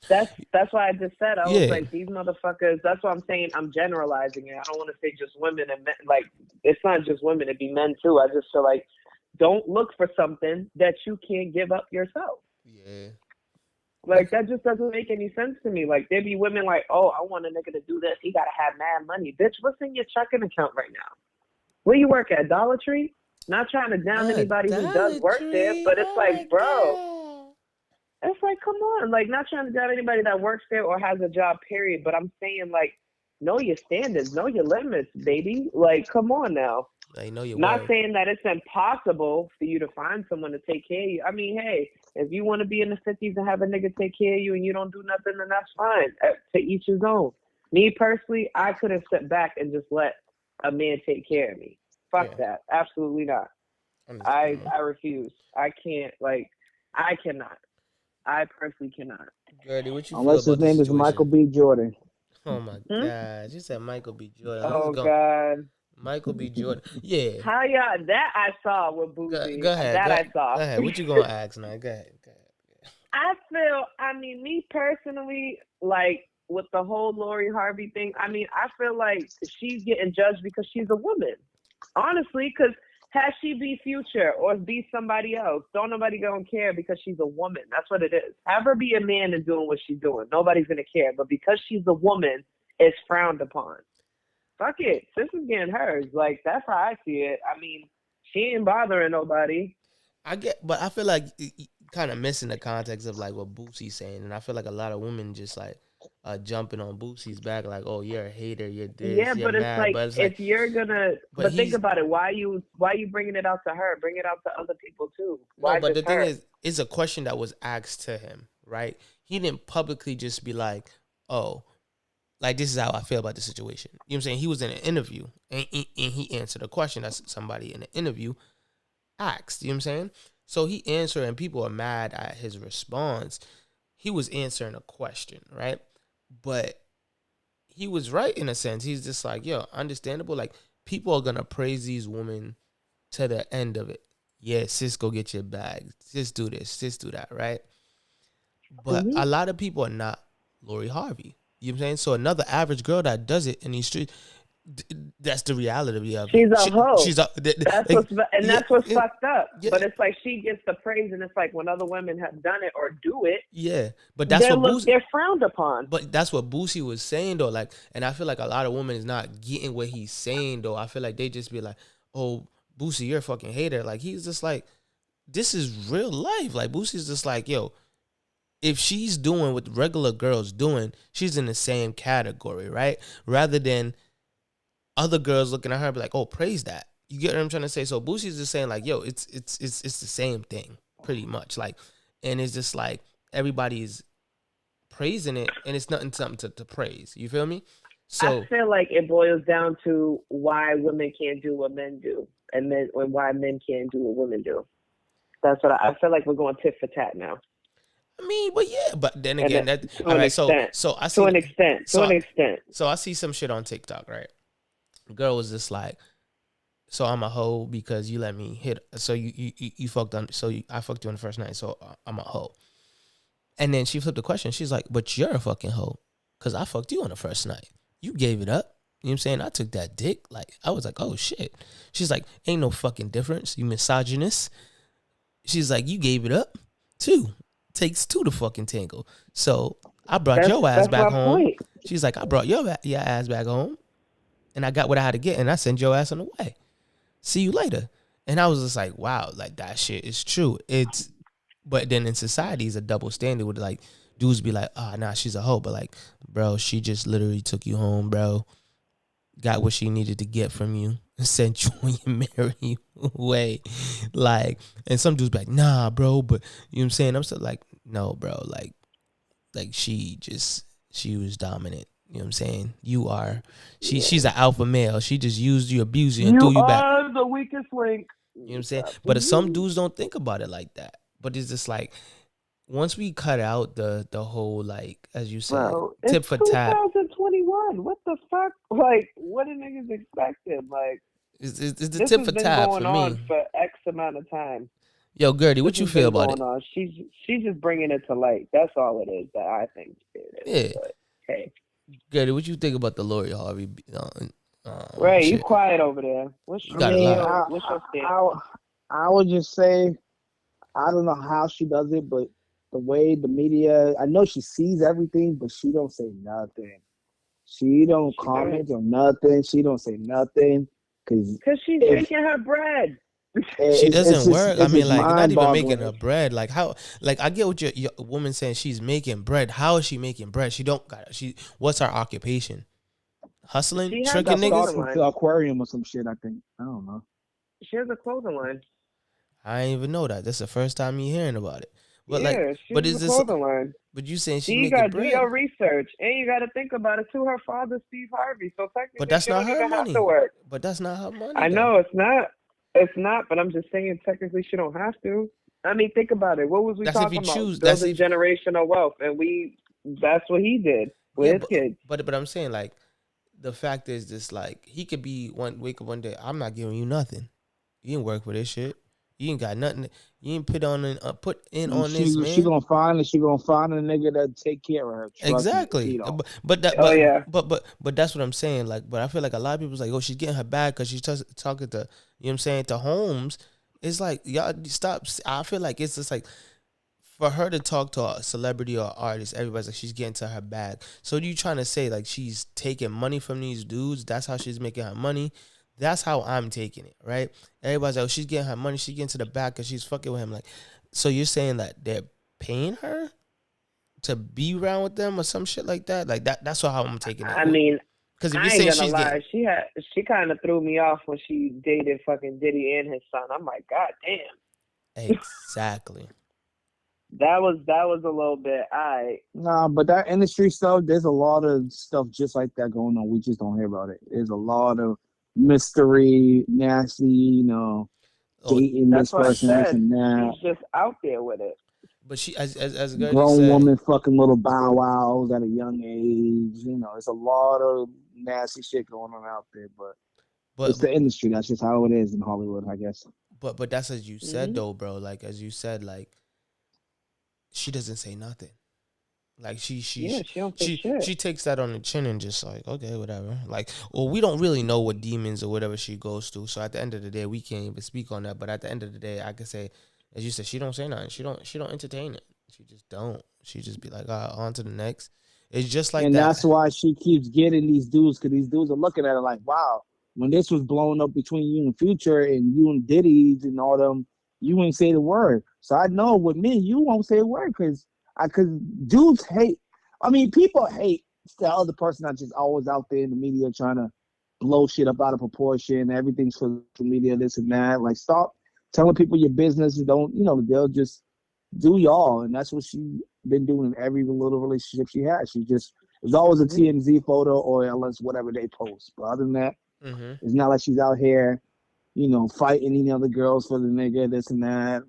That's why I just said Yeah. was like, these motherfuckers. That's what I'm saying. I'm generalizing it. I don't want to say just women and men. Like, it's not just women; it be men too. I just feel like don't look for something that you can't give up yourself. Yeah. Like, that just doesn't make any sense to me. Like, there be women like, oh, I want a nigga to do this. He gotta have mad money, bitch. What's in your checking account right now? Where you work at? Dollar Tree? Not trying to down anybody who does work there, but it's like, bro. It's like, come on. Like, not trying to doubt anybody that works there or has a job, period. But I'm saying, like, know your standards, know your limits, baby. Like, come on now. Like, know your Not worth. saying that it's impossible for you to find someone to take care of you. I mean, hey, if you want to be in the 50s and have a nigga take care of you and you don't do nothing, then that's fine. To each his own. Me, personally, I couldn't sit back and just let a man take care of me. Fuck that. Absolutely not. I refuse. I can't, like, I cannot. I personally cannot. Gertie, what you Unless feel his about name the is situation? Michael B. Jordan. Oh my God! You said Michael B. Jordan. Oh God. Michael B. Jordan. Yeah. How y'all? That I saw with Boosie. Go ahead. That I saw. Go ahead. What you gonna ask now? Go ahead. I feel. I mean, me personally, like with the whole Lori Harvey thing. I mean, I feel like she's getting judged because she's a woman. Honestly, because had she be Future or be somebody else, don't nobody gonna care because she's a woman. That's what it is. Have her be a man and doing what she's doing. Nobody's gonna care. But because she's a woman, it's frowned upon. Fuck it. Sis is getting hers. Like, that's how I see it. I mean, she ain't bothering nobody. I get, but I feel like kind of missing the context of like what Boosie's saying, and I feel like a lot of women just like jumping on Boosie's back, like, "Oh, you're a hater, you're this, Yeah, you're but it's, mad." like, But it's like, if you're gonna, but think about it. Why you bringing it out to her? Bring it out to other people too. Why no, but the just her? thing is, it's a question that was asked to him, right? He didn't publicly just be like, "Oh, like this is how I feel about the situation." You know what I'm saying? He was in an interview and he answered a question that somebody in the interview asked. You know what I'm saying? So he answered, and people are mad at his response. He was answering a question, right? But he was right in a sense. He's just like, yo, understandable. Like, people are gonna praise these women to the end of it. Yeah, sis, go get your bag. Sis, do this. Sis, do that, right? But a lot of people are not Lori Harvey. You know what I'm saying? So another average girl that does it in these streets, that's the reality of it. She's a hoe. That's what's fucked up. Yeah. But it's like she gets the praise, and it's like when other women have done it or do it, yeah. But that's they're frowned upon. But that's what Boosie was saying though. Like, and I feel like a lot of women is not getting what he's saying though. I feel like they just be like, "Oh, Boosie, you're a fucking hater." Like, he's just like, this is real life. Like, Boosie's just like, yo, if she's doing what regular girls doing, she's in the same category, right? Rather than other girls looking at her and be like, oh, praise that. You get what I'm trying to say? So Boosie's just saying like, yo, it's the same thing, pretty much. Like, and it's just like everybody's praising it, and it's something to praise. You feel me? So I feel like it boils down to why women can't do what men do, and why men can't do what women do. That's what I feel like we're going tit for tat now. I mean, but yeah, but then again, to an extent. So I see some shit on TikTok, right? The girl was just like, so I'm a hoe because you let me hit. So you fucked on. So I fucked you on the first night. So I'm a hoe. And then she flipped the question. She's like, but you're a fucking hoe. because I fucked you on the first night. You gave it up. You know what I'm saying? I took that dick. Like, I was like, oh, shit. She's like, ain't no fucking difference. You misogynist. She's like, you gave it up. Two. Takes two to fucking tangle. So I brought your ass That's back my home. point. She's like, I brought your ass back home. And I got what I had to get. And I sent your ass on the way. See you later. And I was just like, wow, like that shit is true. But then in society, it's a double standard with like dudes be like, oh, nah, she's a hoe. But like, bro, she just literally took you home, bro. Got what she needed to get from you. Sent you on your merry way. Like, and some dudes be like, nah, bro. But you know what I'm saying? I'm still like, no, bro. Like she was dominant. You know what I'm saying? She's an alpha male. She just used you, abused you, and threw you back. You are the weakest link. You know what I'm saying? But some dudes don't think about it like that. But it's just like, once we cut out the whole, like, as you said, Bro, tip it's for tat. 2021. What the fuck? Like, what are niggas expecting? Like, It's the this tip has for been tat going for on me. for X amount of time. Yo, Gertie, what This you has feel been about it? going on. She's just bringing it to light. That's all it is that I think it is. Yeah. But, hey. Gertie, what you think about the Lori Harvey? Ray, you shit? quiet over there. What's You got a lot. what's your stance? I would just say, I don't know how she does it, but the way the media, I know she sees everything, but she don't say nothing. She don't comment on nothing. She don't say nothing because she's making her bread. She doesn't work. I mean, like, not even making mind-boggling. her bread. Like, how? Like, I get what your woman saying. She's making bread. How is she making bread? She don't got. What's her occupation? Hustling, She has tricking a niggas. clothing line. To aquarium or some shit. I think. I don't know. She has a clothing line. I didn't even know that. That's the first time me hearing about it. But Yeah, like, she but has is a this? clothing line. But you saying she's You making gotta do bread? your research, and you gotta think about it too. Her father's Steve Harvey, so technically, But that's she not don't her even have money. to work. But that's not her money. I know it's not. It's not, but I'm just saying technically she don't have to. I mean, think about it. What was we That's if talking you choose. about? That's Building if. generational wealth, and that's what he did with Yeah, his kids. but I'm saying, like, the fact is this, like, he could be wake up one day, I'm not giving you nothing. You didn't work for this shit. You ain't got nothing. You ain't put in on this, man. She gonna find a nigga that take care of her. Trust Exactly. Me, you know. But Yeah. but that's what I'm saying. Like, but I feel like a lot of people's like, oh, she's getting her bag because she's talking to, you know what I'm saying, to Holmes. It's like, y'all stop. I feel like it's just like, for her to talk to a celebrity or artist, everybody's like, she's getting to her bag. So you trying to say like she's taking money from these dudes? That's how she's making her money. That's how I'm taking it, right? Everybody's like, oh, she's getting her money. She's getting to the bag because she's fucking with him. Like, so you're saying that they're paying her to be around with them or some shit like that? Like that's how I'm taking it. I mean, because if I you're ain't saying gonna she's lie. getting, She kind of threw me off when she dated fucking Diddy and his son. I'm like, God damn. exactly. That was a little bit. Nah, but that industry stuff, there's a lot of stuff just like that going on. We just don't hear about it. There's a lot of mystery, nasty, dating this person, this and that. She's just out there with it. But she, as Gertie Grown said, woman fucking little bow wows at a young age. It's a lot of nasty shit going on out there. But it's the industry. That's just how it is in Hollywood, I guess. But that's as you said though, bro. Like as you said, like she doesn't say nothing. Like she don't say shit. She takes that on the chin and just like, okay, whatever. Like, well, we don't really know what demons or whatever she goes through. So at the end of the day, we can't even speak on that. But at the end of the day, I could say, as you said, she don't say nothing. She don't entertain it. She just don't. She just be like, on to the next. It's just like and that. And that's why she keeps getting these dudes, because these dudes are looking at her like, wow, when this was blowing up between you and Future and you and Diddy's and all them, you ain't say the word. So I know with me, you won't say a word because dudes hate. I mean, people hate the other person that's just always out there in the media trying to blow shit up out of proportion. Everything's social media, this and that. Like, stop telling people your business and don't, they'll just do y'all. And that's what she been doing in every little relationship she has. She just, it's always a TMZ photo or unless whatever they post. But other than that, it's not like she's out here, fighting any other girls for the nigga, this and that.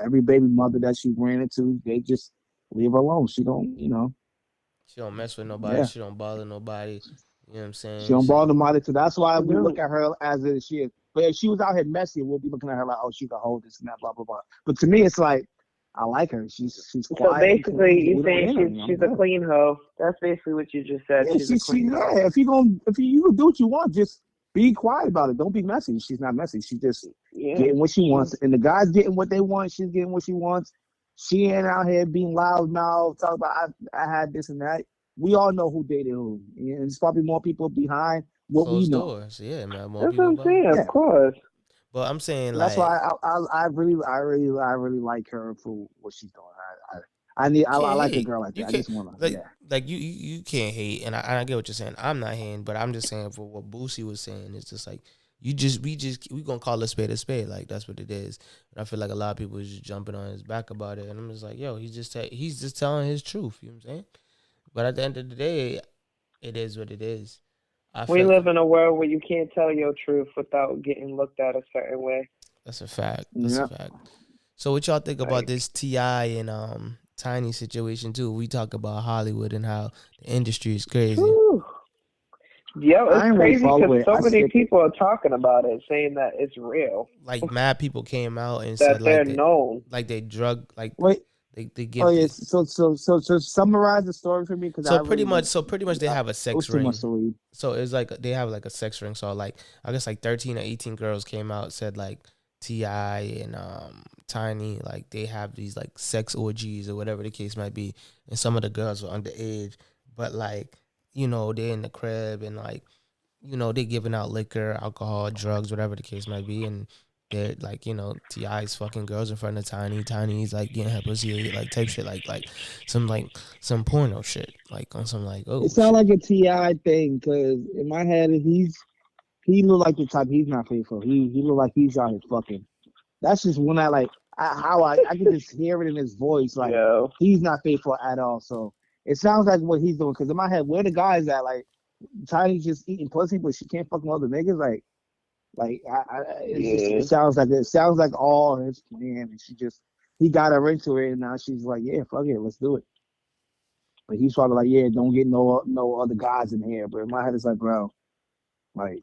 Every baby mother that she ran into, they just leave her alone. She don't, She don't mess with nobody. Yeah. She don't bother nobody. You know what I'm saying? She don't bother nobody. So that's why we look at her as if she is. But if she was out here messy, we'll be looking at her like, oh, she can hold this and that, blah, blah, blah. But to me, it's like, I like her. She's So quiet. basically, you We don't saying hit her. I'm she's a good. clean hoe. That's basically what you just said. Yeah, She's a clean hoe. yeah. If you can do what you want, just be quiet about it. Don't be messy. She's not messy. She's just Yeah. getting what she wants, and the guy's getting what they want. She's getting what she wants. She ain't out here being loud mouth, talk about I had this and that. We all know who dated who. And there's probably more people behind what we Closed know. doors. Yeah, man. More That's what people I'm behind. saying. Of Yeah. course. But I'm saying That's why like I really like her for what she's doing. I can't like a hate. girl like You that. I can't just wanna like you can't hate, and I get what you're saying. I'm not hating, but I'm just saying for what Boosie was saying, it's just like we gonna call a spade a spade. Like that's what it is. And I feel like a lot of people is just jumping on his back about it, and I'm just like, yo, he's just telling his truth. You know what I'm saying? But at the end of the day, it is what it is. I We feel live in a world where you can't tell your truth without getting looked at a certain way. that's a fact. That's yeah. a fact. So what y'all think about Like, this T.I. and Tiny situation too? We talk about Hollywood and how the industry is crazy. whew. Yo, I it's ain't really crazy follow because it. so I many skipped it. people are talking about it, saying that it's real, Like mad people came out and that said they're known. like they drug like Wait. they Oh give yes. So summarize the story for me because I really so pretty much they have a it sex was too much ring. to read. So it's like they have like a sex ring. So like I guess like 13 or 18 girls came out, said like T.I. and Tiny, like they have these like sex orgies or whatever the case might be, and some of the girls were underage, but like they're in the crib and like they giving out liquor, alcohol, drugs, whatever the case might be, and they're like T.I.'s fucking girls in front of Tiny's like getting her pussy ate, like type shit, like some porno shit, like on some like It oh sounds shit. like a Ti thing because in my head he look like the type he's not faithful. He look like he's out here fucking. That's just when I can just hear it in his voice like Yo, he's not faithful at all. So it sounds like what he's doing because in my head where the guys at like Tiny's just eating pussy but she can't fuck with other niggas yeah. it sounds like all his plan and he got her into it and now she's like yeah fuck it let's do it. But he's probably like yeah don't get no other guys in here. But in my head it's like bro like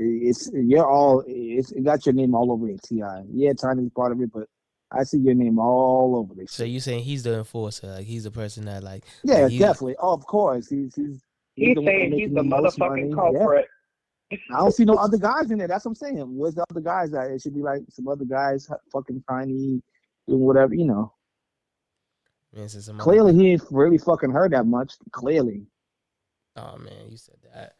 it got your name all over it, Ti. Yeah, Tiny's part of it, but I see your name all over this So shit. you saying he's the enforcer, like he's the person that like Yeah, he definitely. Oh, of course. He's He's the one saying he's making the the most motherfucking money. Yeah. culprit. I don't see no other guys in there. That's what I'm saying. Where's the other guys at? It should be like some other guys fucking Tiny doing whatever. man said some other Clearly guy. he ain't really fucking her that much. Clearly. Oh man, you said that.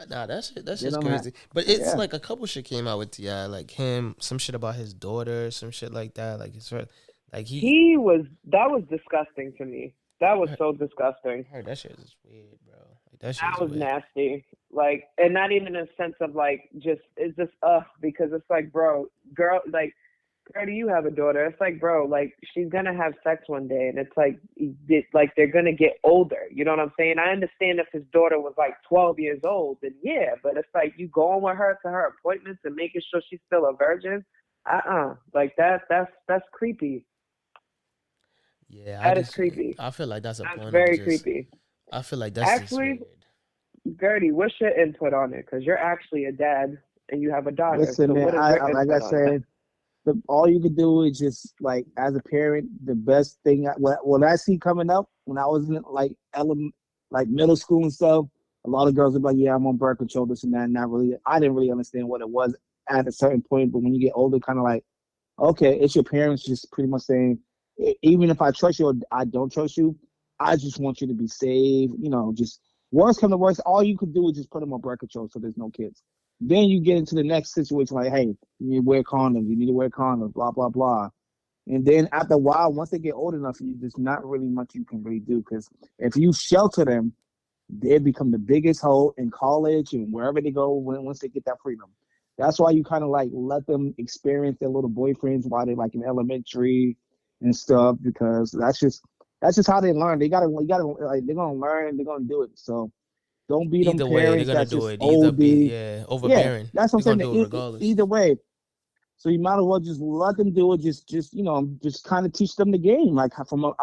Nah, that's They just don't have crazy. But it's yeah. like a couple shit came out with Ti, like him, some shit about his daughter, some shit like that. Like like That was disgusting to me. That was so disgusting. I heard that shit is weird, bro. Like that shit That is was weird. nasty. Like, and not even in a sense of like, it's just, because it's like, bro, girl, like, girl, do you have a daughter? It's like, bro, like, she's gonna have sex one day, and it's like they're gonna get older. You know what I'm saying? I understand if his daughter was like 12 years old, then yeah, but it's like you going with her to her appointments and making sure she's still a virgin. Like that's creepy. Yeah, That is creepy. I feel like that's a That's point of very just. creepy. I feel like that's just Actually, weird. Gertie, what's your input on it? Because you're actually a dad and you have a daughter. Listen, So man, what is your like I input on it? said, all you can do is just like as a parent, the best thing what I see coming up when I was in like middle school and stuff, a lot of girls are like, yeah, I'm on birth control, this and that. And not really, I didn't really understand what it was at a certain point. But when you get older, kind of like, okay, it's your parents just pretty much saying, even if I trust you or I don't trust you, I just want you to be safe. Just worst come to worst, all you could do is just put them on birth control so there's no kids. Then you get into the next situation like, hey, you need to wear condoms, blah, blah, blah. And then after a while, once they get old enough, there's not really much you can really do because if you shelter them, they become the biggest hole in college and wherever they go once they get that freedom. That's why you kind of like let them experience their little boyfriends while they're like in elementary and stuff because that's just how they learn. They gotta like they're gonna learn. They're gonna do it. So don't be them Either way, they're parents gonna that's do just it. Either be OD. Yeah, overbearing. that's what They're I'm gonna saying. do it regardless. Either way, so you might as well just let them do it. Just kind of teach them the game, like from a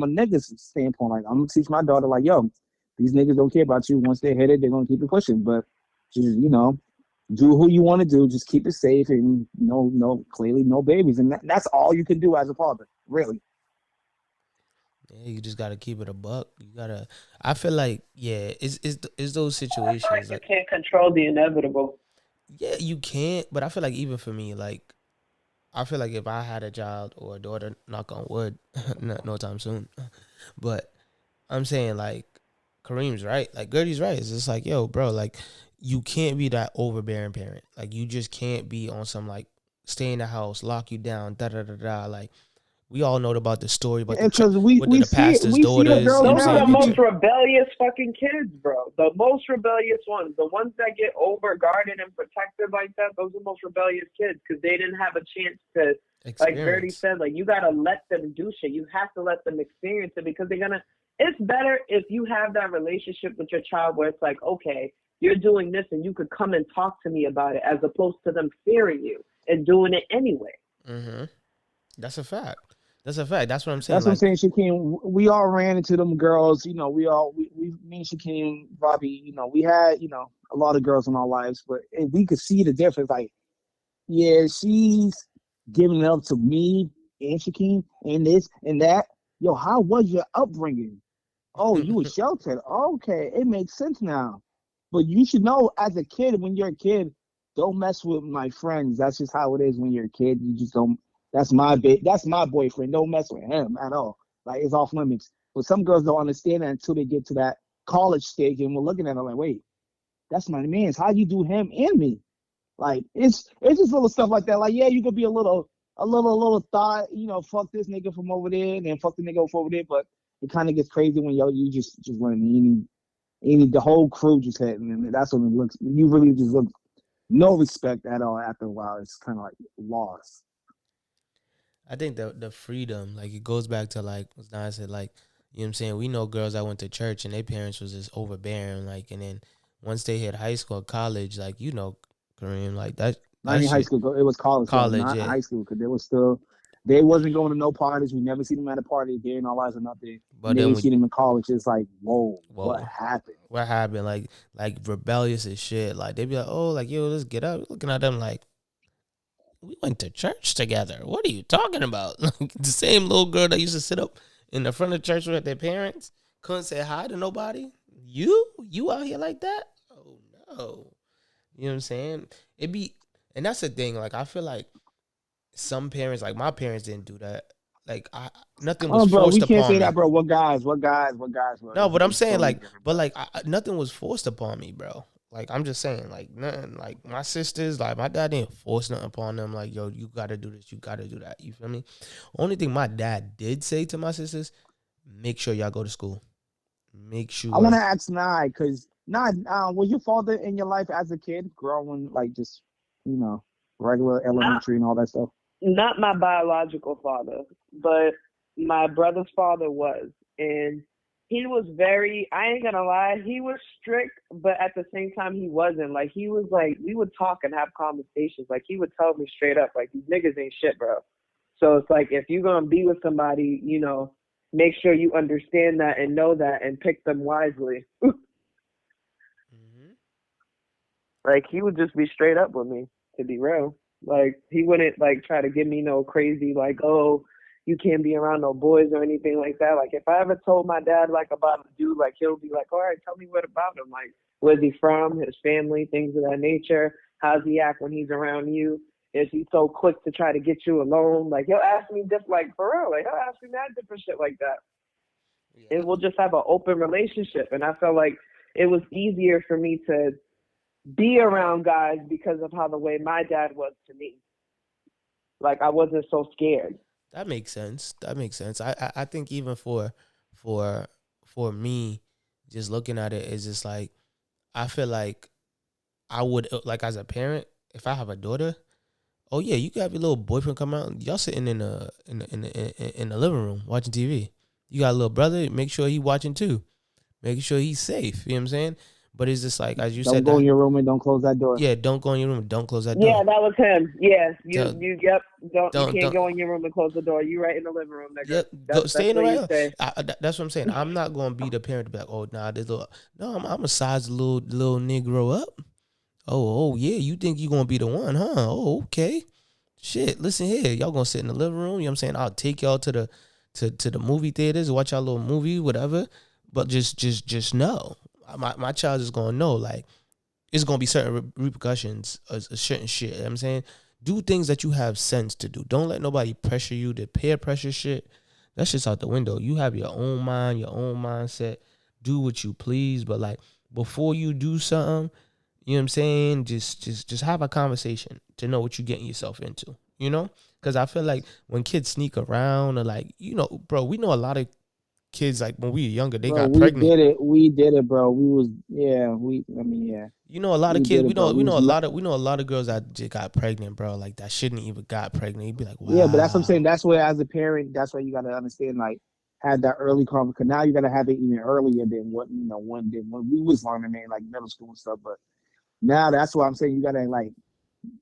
nigga's standpoint. Like I'm gonna teach my daughter, like, yo, these niggas don't care about you. Once they hit it, they're gonna keep it pushing. But just do who you want to do. Just keep it safe and no, clearly no babies, and that's all you can do as a father, really. Yeah, you just gotta keep it a buck. You gotta. I feel like yeah, it's those I feel like situations you like can't control the inevitable. yeah, you can't. But I feel like even for me, like I feel like if I had a child or a daughter, knock on wood, no time soon. But I'm saying like Kareem's right, like Gertie's right. It's just like yo, bro, like you can't be that overbearing parent. Like you just can't be on some like stay in the house, lock you down, da da da da. Like we all know about the story about Yeah, because we with we the see it. pastor's We see the daughters. You girls know what I'm Those are now. saying? the You They most can rebellious fucking kids, bro. The most rebellious ones. The ones that get over guarded and protected like that, those are the most rebellious kids because they didn't have a chance to, like Gertie experience. said, like you gotta let them do shit. You have to let them experience it because they're gonna it's better if you have that relationship with your child where it's like, okay, you're doing this and you could come and talk to me about it as opposed to them fearing you and doing it anyway. Mm-hmm. That's a fact. That's a fact. That's what I'm saying. That's what I'm Like, saying, Shaquem. We all ran into them girls. You know, me and Shaquem, Bobby. You know, we had a lot of girls in our lives, but we could see the difference. Like, yeah, she's giving it up to me and Shaquem and this and that. Yo, how was your upbringing? Oh, you were sheltered. Okay, it makes sense now. But you should know, as a kid, when you're a kid, don't mess with my friends. That's just how it is when you're a kid. You just don't. That's my boyfriend. Don't mess with him at all. Like it's off limits. But some girls don't understand that until they get to that college stage, and we're looking at them like, wait, that's my man's. How you do him and me? Like it's just little stuff like that. Like yeah, you could be a little thought. Fuck this nigga from over there, and then fuck the nigga from over there. But it kind of gets crazy when you just running. The whole crew just hitting, and that's when it looks. You really just look no respect at all. After a while, it's kind of like lost. I think the freedom, like it goes back to like what Don said, like you know what I'm saying. We know girls that went to church and their parents was just overbearing, like, and then once they hit high school, college, like Kareem, like Not that in high shit, school. It was college though, college, not yeah. high school, because they wasn't going to no parties. We never seen them at a party day in our lives or nothing. But And then then we we, see them in college. It's like, whoa, what whoa, happened? what happened? Like rebellious as shit. Like they be like, oh, like yo, let's get up. Looking at them like we went to church together. What are you talking about? Like the same little girl that used to sit up in the front of church with their parents couldn't say hi to nobody. You out here like that? Oh no. You know what I'm saying? It be, and that's the thing. Like I feel like some parents, like my parents, didn't do that. Like nothing was Oh, bro, forced we can't upon say that, me. bro. What guys, bro? No, but I'm It's saying totally like, different, but bro. like nothing was forced upon me, bro. Like I'm just saying, like nothing. Like my sisters, like my dad didn't force nothing upon them. Like yo, you gotta do this, you gotta do that. You feel me? Only thing my dad did say to my sisters, make sure y'all go to school. Make I want sure. to ask Nye, because Nye, was your father in your life as a kid, growing like just, you know, regular Not elementary and all that stuff? not my biological father, but my brother's father was. And he was very, I ain't gonna lie, he was strict, but at the same time, he wasn't. Like, he was like, we would talk and have conversations. Like, he would tell me straight up, like, these niggas ain't shit, bro. So it's like, if you're gonna be with somebody, make sure you understand that and know that and pick them wisely. Mm-hmm. Like, he would just be straight up with me, to be real. Like, he wouldn't, like, try to give me no crazy, like, oh, you can't be around no boys or anything like that. Like, if I ever told my dad, like, about a dude, like, he'll be like, all right, tell me what about him. Like, where's he from, his family, things of that nature. How's he act when he's around you? Is he so quick to try to get you alone? Like, he'll ask me just, like, for real. Like, he'll ask me that different shit like that. Yeah. And we'll just have an open relationship. And I felt like it was easier for me to be around guys because of how the way my dad was to me. Like, I wasn't so scared. That makes sense. That makes sense. I think even for for me, just looking at it is just like I feel like I would like as a parent if I have a daughter. Oh yeah, you can have your little boyfriend come out. Y'all sitting in the living room watching TV. You got a little brother. Make sure he watching too. Making sure he's safe. You know what I'm saying? But it's just like as you Don't said go in that. your room and don't close that door. Yeah, don't go in your room. Don't close that Yeah, door. that was him. Yeah, Tell, yep. You can't don't. go in your room and close the door. You right in the living room, nigga. Yep, go That's stay in the what right. you say. That's what I'm saying. I'm not gonna be the parent to be like, oh nah, this little. No, I'm a size little Negro up. Oh yeah, you think you gonna be the one, huh? Oh okay. Shit, listen here, y'all gonna sit in the living room. You know what I'm saying? I'll take y'all to the movie theaters, watch our little movie, whatever. But just know, my child is gonna know, like, it's gonna be certain repercussions of certain shit. You know what I'm saying, do things that you have sense to do. Don't let nobody pressure you. The peer pressure shit, that shit's out the window. You have your own mind, your own mindset. Do what you please, but like before you do something, you know what I'm saying, just have a conversation to know what you're getting yourself into. You know, because I feel like when kids sneak around or like, you know, bro, we know a lot of kids, like when we were younger, they Bro, got we pregnant. did it. We did it, bro. We was, yeah, I mean, yeah. You know, a lot of We kids. did We it, bro. know. We We know was, a lot of. We know a lot of girls that just got pregnant, bro. Like that shouldn't even got pregnant. You'd be like, yeah, but that's what I'm saying. wow. That's where, as a parent, that's why you got to understand, like, have that early conversation. Because now you got to have it even earlier than what, when we was learning in like middle school and stuff. But now that's why I'm saying you got to like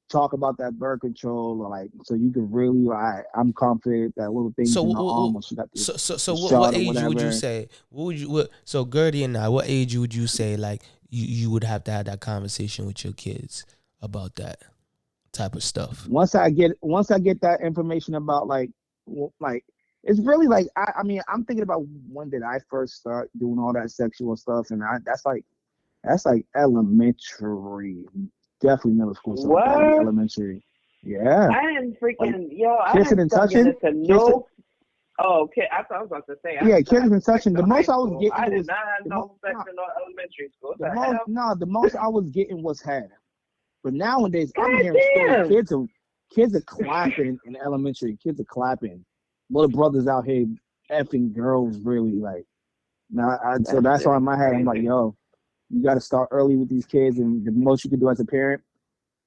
talk about that birth control, or like, so you can really, like, I'm confident that little things So, in the arm when she got so the what shot or age would you whatever. say? What would you? So, Gertie and I, what age would you say like you would have to have that conversation with your kids about that type of stuff? Once I get that information about like it's really like, I mean, I'm thinking about when did I first start doing all that sexual stuff, and that's like elementary, definitely middle school stuff, gotta be What? elementary. Yeah, I didn't like freaking I kissing didn't and start getting touching, into kissing, no. Oh, okay. I thought I was about to say I yeah, didn't start kissing having and sex touching. The till high most I was school. getting I did was not have the most no sex in no elementary school. What the the most hell? no the most I was getting was head. But nowadays, I'm God hearing stories. damn! Kids are clapping in elementary. Kids are clapping. Little brothers out here effing girls, really, like. Now, so That that's shit why is in my head I'm like, crazy. yo, you got to start early with these kids, and the most you can do as a parent,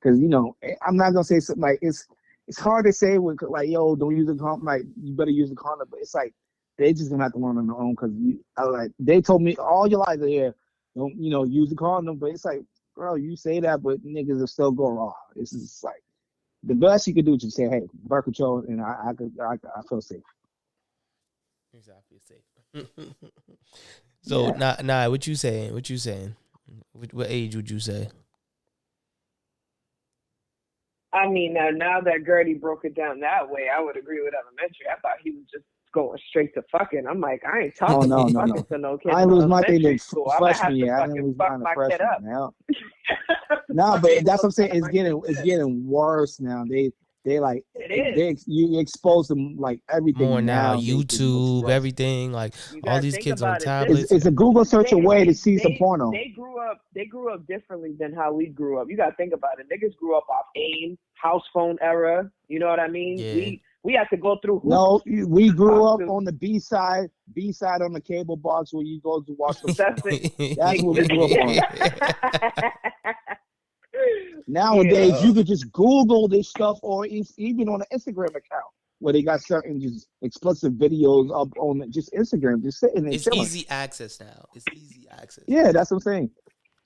because I'm not gonna say something like it's hard to say when, like, yo, don't use a condom, like, you better use a condom, but it's like they just gonna have to learn on their own, because like, they told me all your life, yeah, don't, use a condom, but it's like, bro, you say that, but niggas will still go raw. It's just like the best you could do is just say, hey, birth control, and I feel safe. Exactly. Safe. So, Yeah. nah, what you saying? What you saying? What age would you say? I mean, now that Gertie broke it down that way, I would agree with elementary. I thought he was just going straight to fucking. I'm like, I ain't Oh, talking no, about no, fucking no. to no kid I in didn't no lose my thing in elementary school. I might freshman have to year. I didn't fucking lose fuck mine in my kid freshman. up. Now, no, but that's what I'm saying. It's getting worse now. They like It is. you expose them like More everything now, now. It's YouTube, rough. everything. Like You all gotta these think kids on about it. tablets. It's a Google search away to see some porno. They grew up. They grew up differently than how we grew up. You gotta think about it. Niggas grew up off AIM, house phone era. You know what I mean? Yeah. We had to go through hoops. No, we grew up to- on the B side on the cable box where you go to watch the That's porn. it. That's what we grew up on. Nowadays, Yeah. you could just Google this stuff, or it's even on an Instagram account where they got certain just explicit videos up on just Instagram, just sitting and It's chilling. easy access now. It's easy access. Yeah, that's what I'm saying.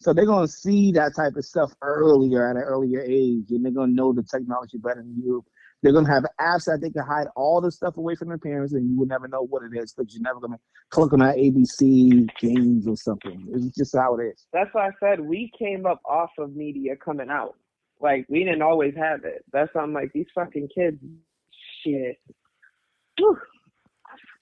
So they're gonna see that type of stuff earlier at an earlier age, and they're gonna know the technology better than you. They're gonna have apps that they can hide all the stuff away from their parents, and you will never know what it is because you're never gonna click on that ABC games or something. It's just how it is. That's why I said we came up off of media coming out. Like we didn't always have it. That's why I'm like these fucking kids. Shit. Whew.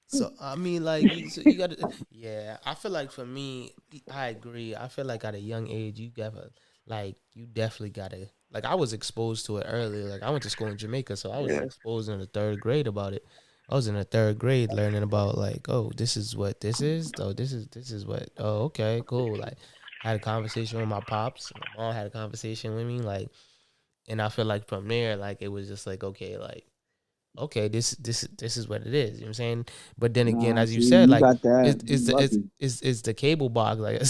So I mean, like, you got to. Yeah, I feel like for me, I agree. I feel like at a young age, you definitely gotta. Like, I was exposed to it early. Like, I went to school in Jamaica, so I was Yeah. exposed in the third grade about it. I was in the third grade learning about, like, oh, this is what this is. Oh, this is what. Oh, okay, cool. Like, I had a conversation with my pops. My mom had a conversation with me. Like, and I feel like from there, like, it was just like, okay, this is what it is. You know what I'm saying? But then again, Nah, as you see, said, you like, got that. it's You lucky. it's the cable box, like,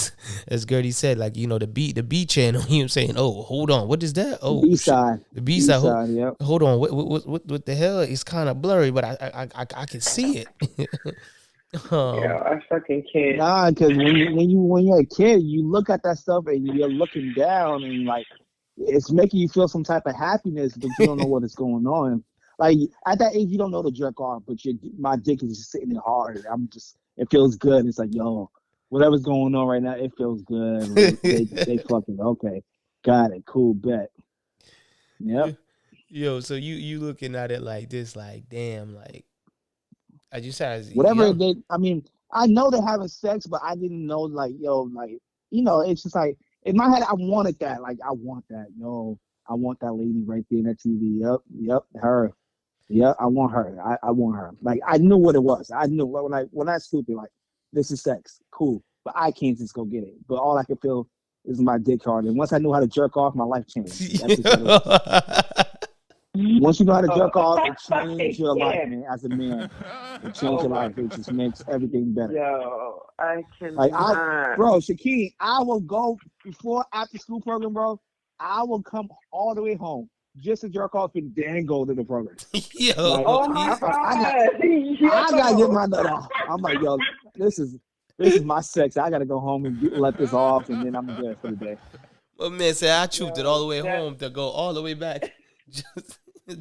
as Gertie said, like, the B channel. You know what I'm saying? Oh, hold on, what is that? The Oh B shit, side. the B B side. side, yep. Hold on, what the hell? It's kind of blurry, but I can see it. Yeah, um, I fucking can't. Nah, because when you're a kid, you look at that stuff and you're looking down, and like it's making you feel some type of happiness, but you don't know what is going on. Like at that age, you don't know to jerk off, but my dick is just sitting there hard. It feels good. It's like, yo, whatever's going on right now, it feels good. They fucking okay, got it, cool, bet. Yep. yo, so you looking at it like this, like, damn, like, as you said, as Whatever young. they, I mean, I know they're having sex, but I didn't know, like, yo, like, it's just like in my head, I wanted that. Like, I want that. Yo, I want that lady right there in that TV. Yep, her. Yep, I want her. I want her. Like, I knew what it was. I knew when I stupid, like, this is sex. Cool. But I can't just go get it. But all I can feel is my dick hard. And once I knew how to jerk off, my life changed. That's just what it was. Once you know how to jerk off, it changed your life, man. As a man, it changed your life. It just makes everything better. Yo, I Like cannot. bro, Shaquille, I will go before after school program, bro. I will come all the way home just to jerk off and then go to the program. Yo, Like, Oh my he's, God. I gotta get Yo. my nut off. I'm like, yo, this is my sex. I gotta go home and let this off, and then I'm good for the day. my man said I trooped it all the Yo, way that home to go all the way back,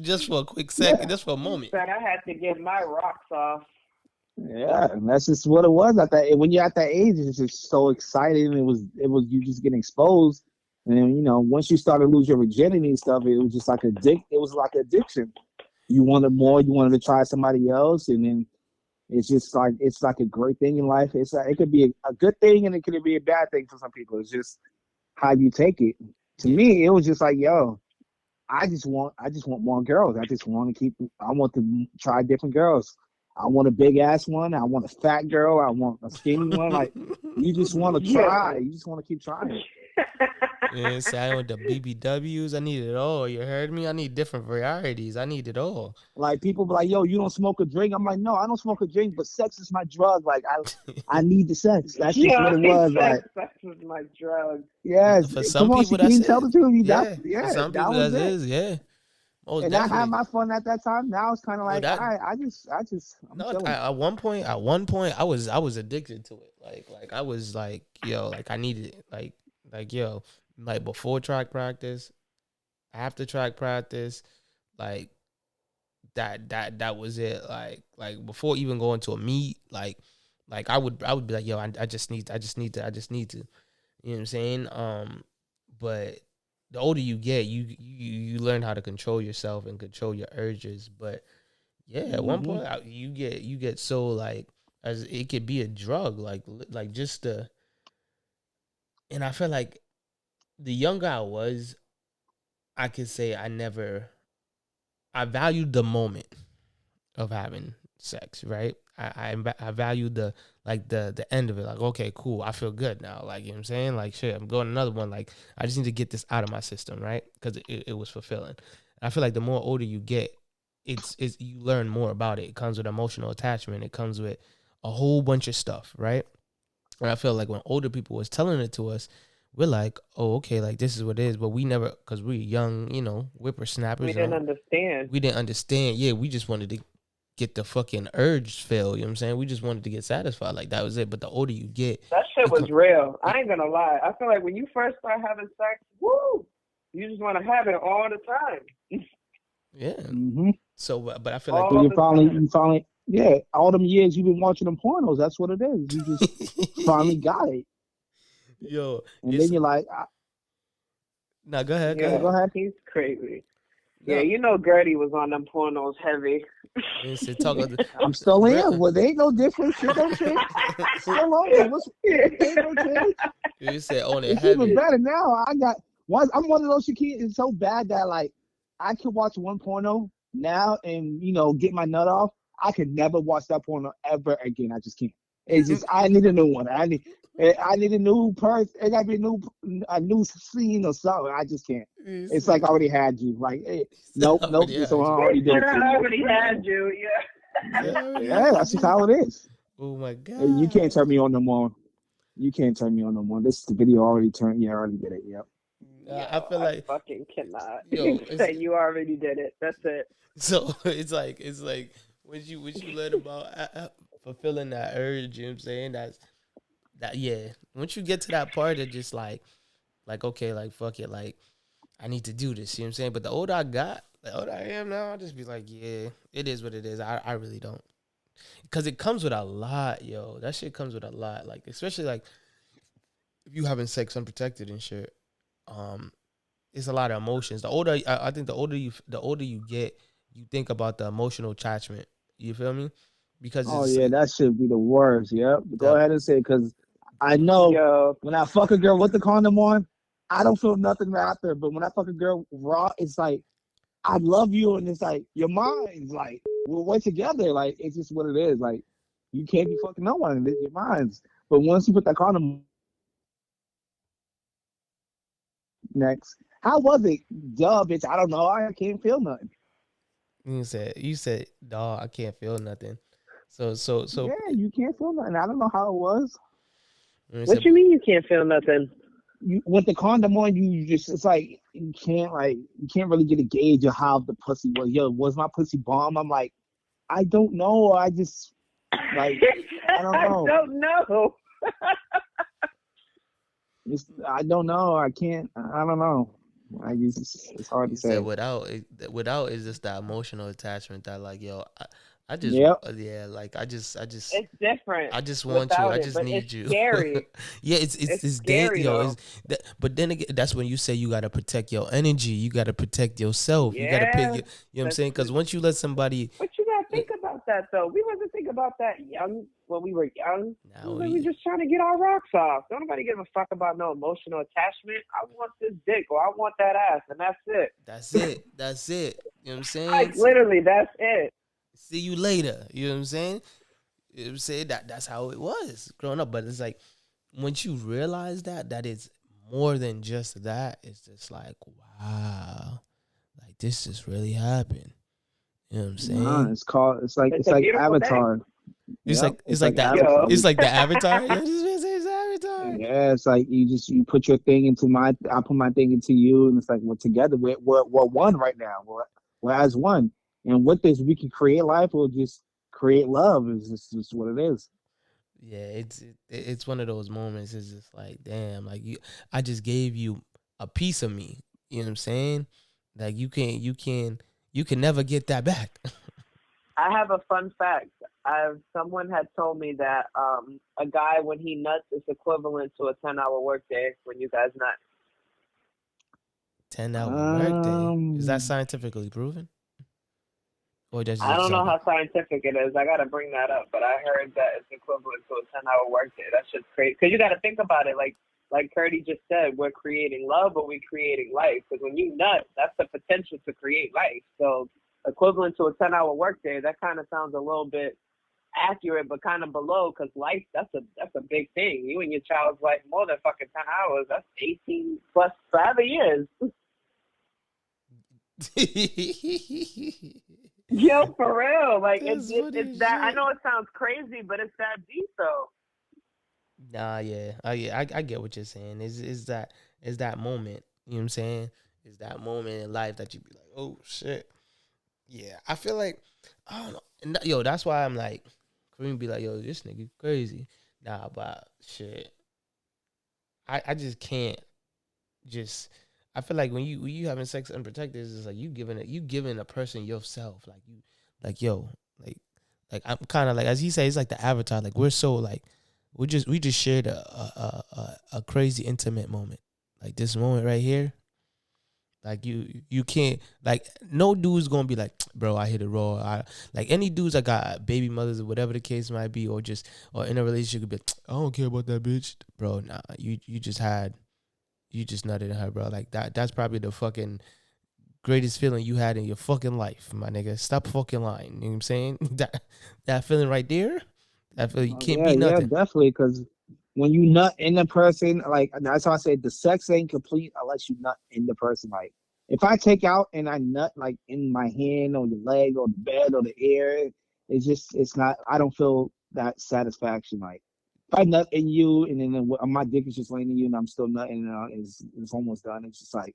just for a quick Yeah, second, just for a moment. said I had to get my rocks off. yeah, and that's just what it was at that. When you're at that age, it's just so exciting. It was you just getting exposed, and then, once you started to lose your virginity and stuff, it was just like It was like addiction. You wanted more. You wanted to try somebody else, and then it's like a great thing in life. It could be a good thing, and it could be a bad thing for some people. It's just how you take it. To Yeah, me, it was just like, yo, I just want more girls. I want to try different girls. I want a big ass one. I want a fat girl. I want a skinny one. Like, you just want to try. Yo. You just want to keep trying. yeah. Say I want the BBWs. I need it all. You heard me? I need different varieties. I need it all. Like, people be like, yo, you don't smoke a drink. I'm like, no, I don't smoke a drink, but sex is my drug. Like, I need the sex. That's just Yo, what it he was. said Like, sex was my drug. yes, For some come on, people, that's Shaquille, tell it. the truth. Yeah, for Yeah, some that people, was that it. is. Yeah, most And I had definitely. my fun at that time. Now it's kind of Yo, like, all that right, I'm no. chilling. At one point, I was addicted to it. Like I was like, yo, like I needed it. Like yo, like before track practice, after track practice, like that was it. Like before even going to a meet, like I would be like, yo, I just need to. You know what I'm saying? But the older you get, you learn how to control yourself and control your urges. But yeah, at one Hmm. point you get so like as it could be a drug, like just the. And I feel like the younger I was, I could say I valued the moment of having sex, right? I value the end of it. Like, okay, cool, I feel good now. Like, you know what I'm saying? Like, shit, I'm going another one. Like, I just need to get this out of my system, right? Because it was fulfilling. And I feel like the more older you get, it's you learn more about it. It comes with emotional attachment. It comes with a whole bunch of stuff, right? And I feel like when older people was telling it to us, we're like, oh, okay, like this is what it is. But we never, because we're young, We whippersnappers, didn't understand. we didn't understand. Yeah, we just wanted to get the fucking urge fill. You know what I'm saying? We just wanted to get satisfied. Like that was it. But the older you get, That shit it was come, real. it, I ain't gonna lie. I feel like when you first start having sex, woo, you just want to have it all the time. yeah. Hmm. So, but I feel like So All you the finally, time. you finally, yeah, all them years you've been watching them pornos, that's what it is. You just finally got it. yo, And it's then you're like, now. Go ahead, go yeah, ahead. go Yo, ahead. he's crazy. Yeah, No, you know Gertie was on them pornos heavy. it's a talk of the I'm still in. real. Well, they ain't no different. Shit don't change. Still on it. Ain't no change. You said on it It's even heavy. better now. I'm one of those kids. It's so bad that, like, I could watch one porno now and, get my nut off. I could never watch that porno ever again. I just can't. It's just, I need a new one. I need a new person. It got to be a new scene or something. I just can't. You It's like I said, already had you. Like, hey, you said nope, nope. already had Someone you. already did it to I you. already had you. You Yeah. said already Yeah, had that's just you. how it is. Oh my You can't god. turn me on no more. You can't turn me on no more. This the video already turned. Yeah, I already did it. Yep. I Yo, feel I like fucking cannot. yo, You it's say you already did it. That's it. so it's like when you learn about fulfilling that urge. You know what I'm saying? That yeah. Once you get to that part of just like okay, like fuck it, like I need to do this. You know what I'm saying? But the older I am now, I just be like, yeah, it is what it is. I really don't, because it comes with a lot, yo. That shit comes with a lot, like especially like if you having sex unprotected and shit. Um, it's a lot of emotions. I think the older you get, you think about the emotional attachment. You feel me? because Oh it's yeah, that should be the worst. Yep. Go the ahead and say it, because I know Yo, when I fuck a girl with the condom on, I don't feel nothing after. But when I fuck a girl raw, it's like I love you, and it's like you're mine. Like we're together. Like it's just what it is. Like you can't be fucking no one. It's your minds. But once you put that condom next, how was it? Duh, bitch. I don't know. I can't feel nothing. you said, dog, I can't feel nothing. So Yeah, you can't feel nothing. I don't know how it was. you what said, you mean you can't feel nothing? You with the condom on, you just it's like you can't really get a gauge of how the pussy was. Yo, was my pussy bomb? I'm like, I don't know. I just like I don't I know. don't know. I don't know. I can't. I don't know. I guess it's hard to you said say. without is just that emotional attachment that like yo, I just Yep. yeah, like It's different I just want you. without I it, just but it's need you. scary. Yeah, It's it's scary yo. It's though. that, but then again, that's when you say you gotta protect your energy. You gotta protect yourself. You gotta pick. Yeah, You know what I'm but saying? Because once you let somebody, but you gotta think about that though. We wasn't thinking about that young when we were young. now We were just trying to get our rocks off. Don't nobody give a fuck about no emotional attachment. I want this dick or I want that ass, and that's it. that's it. That's it. You know what I'm saying? Like literally, that's it. See you later. You know what I'm saying? You know what I'm saying that's how it was growing up. But it's like once you realize that it's more than just that. It's just like wow, like this just really happened. You know what I'm Nah, saying? It's it's a like beautiful thing. Avatar. Yep. It's It's like like that. Avatar. Yo. It's like the Avatar. Yeah, just gonna say it's Avatar. Yeah, it's like you put your thing into my, I put my thing into you, and it's like we're together. We're one right now. We're as one. And with this, we can create life or just create love. It's just what it is. Yeah, it's one of those moments. It's just like damn, like I just gave you a piece of me. You know what I'm saying? Like you can never get that back. I have a fun fact. Someone had told me that a guy when he nuts is equivalent to a 10-hour workday when you guys nut. 10-hour workday. Is that Um, scientifically proven? Or that's I just don't know joking? how scientific it is. I gotta bring that up, but I heard that it's equivalent to a 10-hour workday. That's just crazy. Cause you gotta think about it. Like Curdy just said, we're creating love, but we're creating life. Because when you nut, that's the potential to create life. So equivalent to a 10-hour workday, that kind of sounds a little bit accurate, but kind of below. Because life, that's a big thing. You and your child's life more than fucking 10 hours. That's 18 plus 5 years. Yo, for real. Like That's funny it's as that. I shit. know it sounds crazy, but it's that deep though. Nah, yeah. I get what you're saying. Is that moment. You know what I'm saying? Is that moment in life that you be like, oh shit. Yeah. I feel like I don't know. And yo, that's why I'm like, Kareem be like, yo, this nigga crazy. Nah, but shit. I just can't just I feel like when you having sex unprotected, it's just like you giving a person yourself. Like you like yo, like I'm kinda like as he says, it's like the avatar. Like we're so like we just shared a crazy intimate moment. Like this moment right here. Like you can't like no dude's gonna be like, bro, I hit it raw. Like any dudes that got baby mothers or whatever the case might be, or in a relationship could be like, I don't care about that bitch. Bro, nah. You just nutted her, bro. Like that's probably the fucking greatest feeling you had in your fucking life, my nigga. Stop fucking lying. You know what I'm saying? That feeling right there, that feeling you oh, can't yeah, beat yeah, nothing. definitely. Because when you nut in the person, like that's why I said the sex ain't complete unless you nut in the person. Like if I take out and I nut like in my hand or the leg or the bed or the air, it's not. I don't feel that satisfaction. Like if I nut in you and then my dick is just laying in you and I'm still nutting, it's almost done. It's just like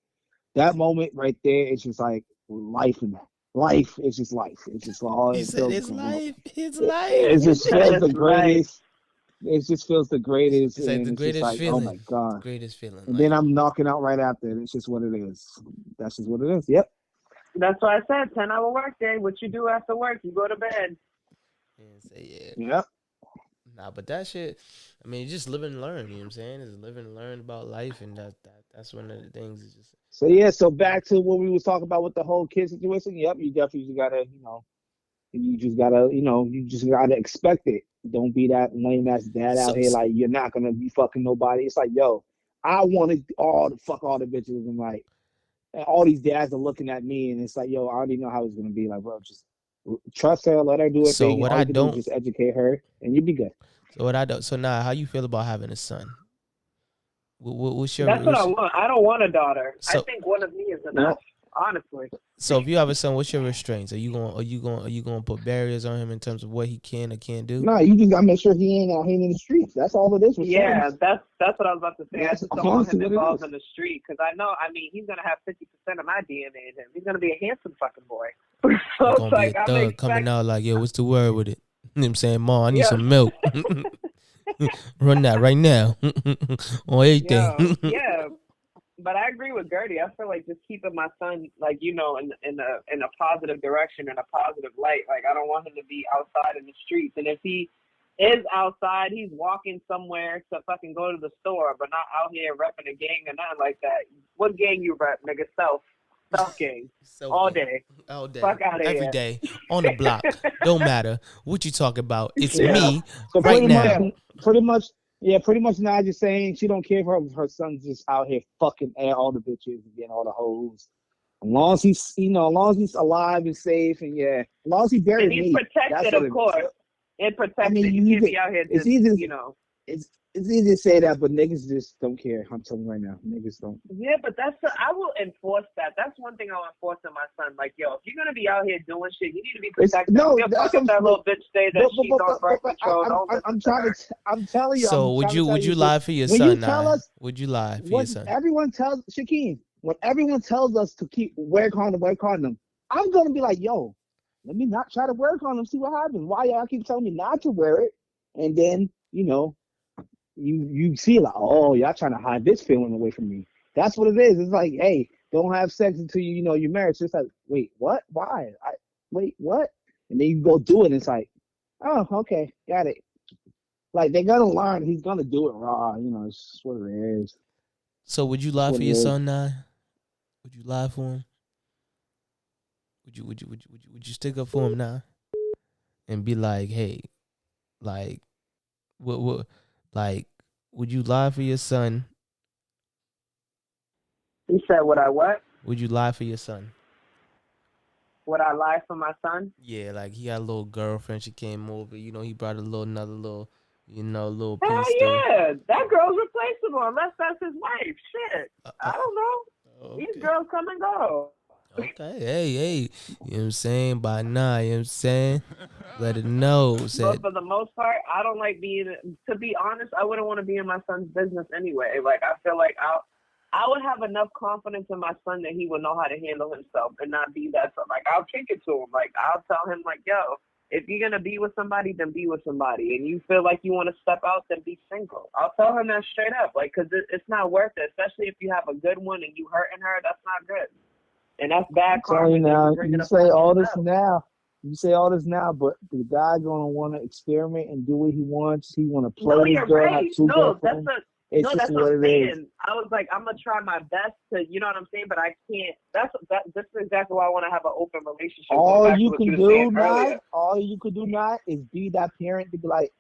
that moment right there. It's just like life and life. It's just life. It's just all He it said feels. it's life. It's It life. just feels the That's right. greatest. It just feels the greatest, It's like and the it's just greatest like, oh my feeling. The god. greatest feeling. And then Like I'm knocking out right after. And it's just what it is. That's just what it is. Yep. That's why I said 10-hour workday. What you do after work, you go to bed. and say yeah. Yep. Nah, but that shit. I mean, just live and learn. You know what I'm saying? It's live and learn about life, and that's one of the things. Is just So yeah. So back to what we was talking about with the whole kid situation. Yep. You definitely gotta, You just gotta, you just gotta expect it. Don't be that lame ass dad So out here like you're not gonna be fucking nobody. It's like, yo, I wanted all the fuck all the bitches, and like and all these dads are looking at me, and it's like, yo, I already know how it's gonna be. Like, bro, just trust her, let her do her so thing. what All I you can do is don't just educate her, and you'll be good. so what I don't so now how you feel about having a son? What's your That's what I want. I don't want a daughter. I so think one of me is No, enough. Honestly. so if you have a son, what's your restraints? Are you going to put barriers on him in terms of what he can or can't do? no, you just gotta make sure he ain't out here in the streets. That's all it is with Yeah, sons. that's what I was about to say. I That's just don't want him honestly what it involved is. in the street because I know. I mean, he's gonna have 50% of my DNA in him. He's gonna be a handsome fucking boy. So You're it's gonna be a like I'm thug coming expect. out like, yo, what's the word with it? You know what I'm saying, Mom, I need Yeah. some milk. Run that right now on everything. Yeah. But I agree with Gertie. I feel like just keeping my son, like, in a positive direction and a positive light. Like, I don't want him to be outside in the streets. And if he is outside, he's walking somewhere to fucking go to the store, but not out here repping a gang or nothing like that. What gang you rep, nigga? Self gang. So All gay. day. All day. Fuck out of Every here. day. On the block. Don't matter what you talk about. It's Yeah. me So right pretty now. much, Now just saying she don't care if her son's just out here fucking all the bitches and getting all the hoes. As long as he's, as long as he's alive and safe, and as long as he buried And he's me, that's protected, what of it course. is. And protected. I mean, You can't be out here it's just, easy. It's easy to say that, but niggas just don't care. I'm telling you right now, niggas don't. Yeah, but I will enforce that. That's one thing I'll enforce in my son. Like, yo, if you're gonna be out here doing shit, you need to be protected. No, Give that's fuck if that little bitch say that she's on birth control. Don't listen I'm to her. I'm telling you. So I'm would trying to you tell would you you, lie for your when son you tell now? us Would you lie for your what son? everyone tells Shakeen, when everyone tells us to wear condom, I'm gonna be like, yo, let me not try to wear condom, see what happens. Why y'all keep telling me not to wear it? And then, you see like, oh, y'all trying to hide this feeling away from me. That's what it is. It's like, hey, don't have sex until you're married. So it's like, wait, what? Why? Wait, what? And then you go do it. And it's like, oh, okay, got it. Like they're gonna learn. He's gonna do it raw. It's just what it is. So would you It's lie what for it your is. son now? Would you lie for him? Would you stick up for him now? And be like, hey, like what like would you lie for your son? He said, "Would I what? Would you lie for your son? Would I lie for my son?" Yeah, like he had a little girlfriend. She came over. He brought another little, little Hell piece through. yeah, that girl's replaceable unless that's his wife. Shit, I don't know. Okay. These girls come and go. Okay. Hey. You know what I'm saying? By now, you know what I'm saying? Let it know. But Said, for the most part, I don't like being. To be honest, I wouldn't want to be in my son's business anyway. Like I feel like I would have enough confidence in my son that he would know how to handle himself and not be that. So like I'll kick it to him. Like I'll tell him like, yo, if you're gonna be with somebody, then be with somebody. And you feel like you want to step out, then be single. I'll tell him that straight up. Like, cause it's not worth it, especially if you have a good one and you hurting her. That's not good. And that's bad karma. You now, bringing you up say on all yourself. this now. You say all this now, but the guy gonna want to experiment and do what he wants. He want to play No, his you're girl, right. have two No, that's girlfriends. a. It's No, just that's what what I'm it is. saying. I was like, I'm gonna try my best to, you know what I'm saying, but I can't. That's exactly why I want to have an open relationship. All you can do now. now is be that parent to be like,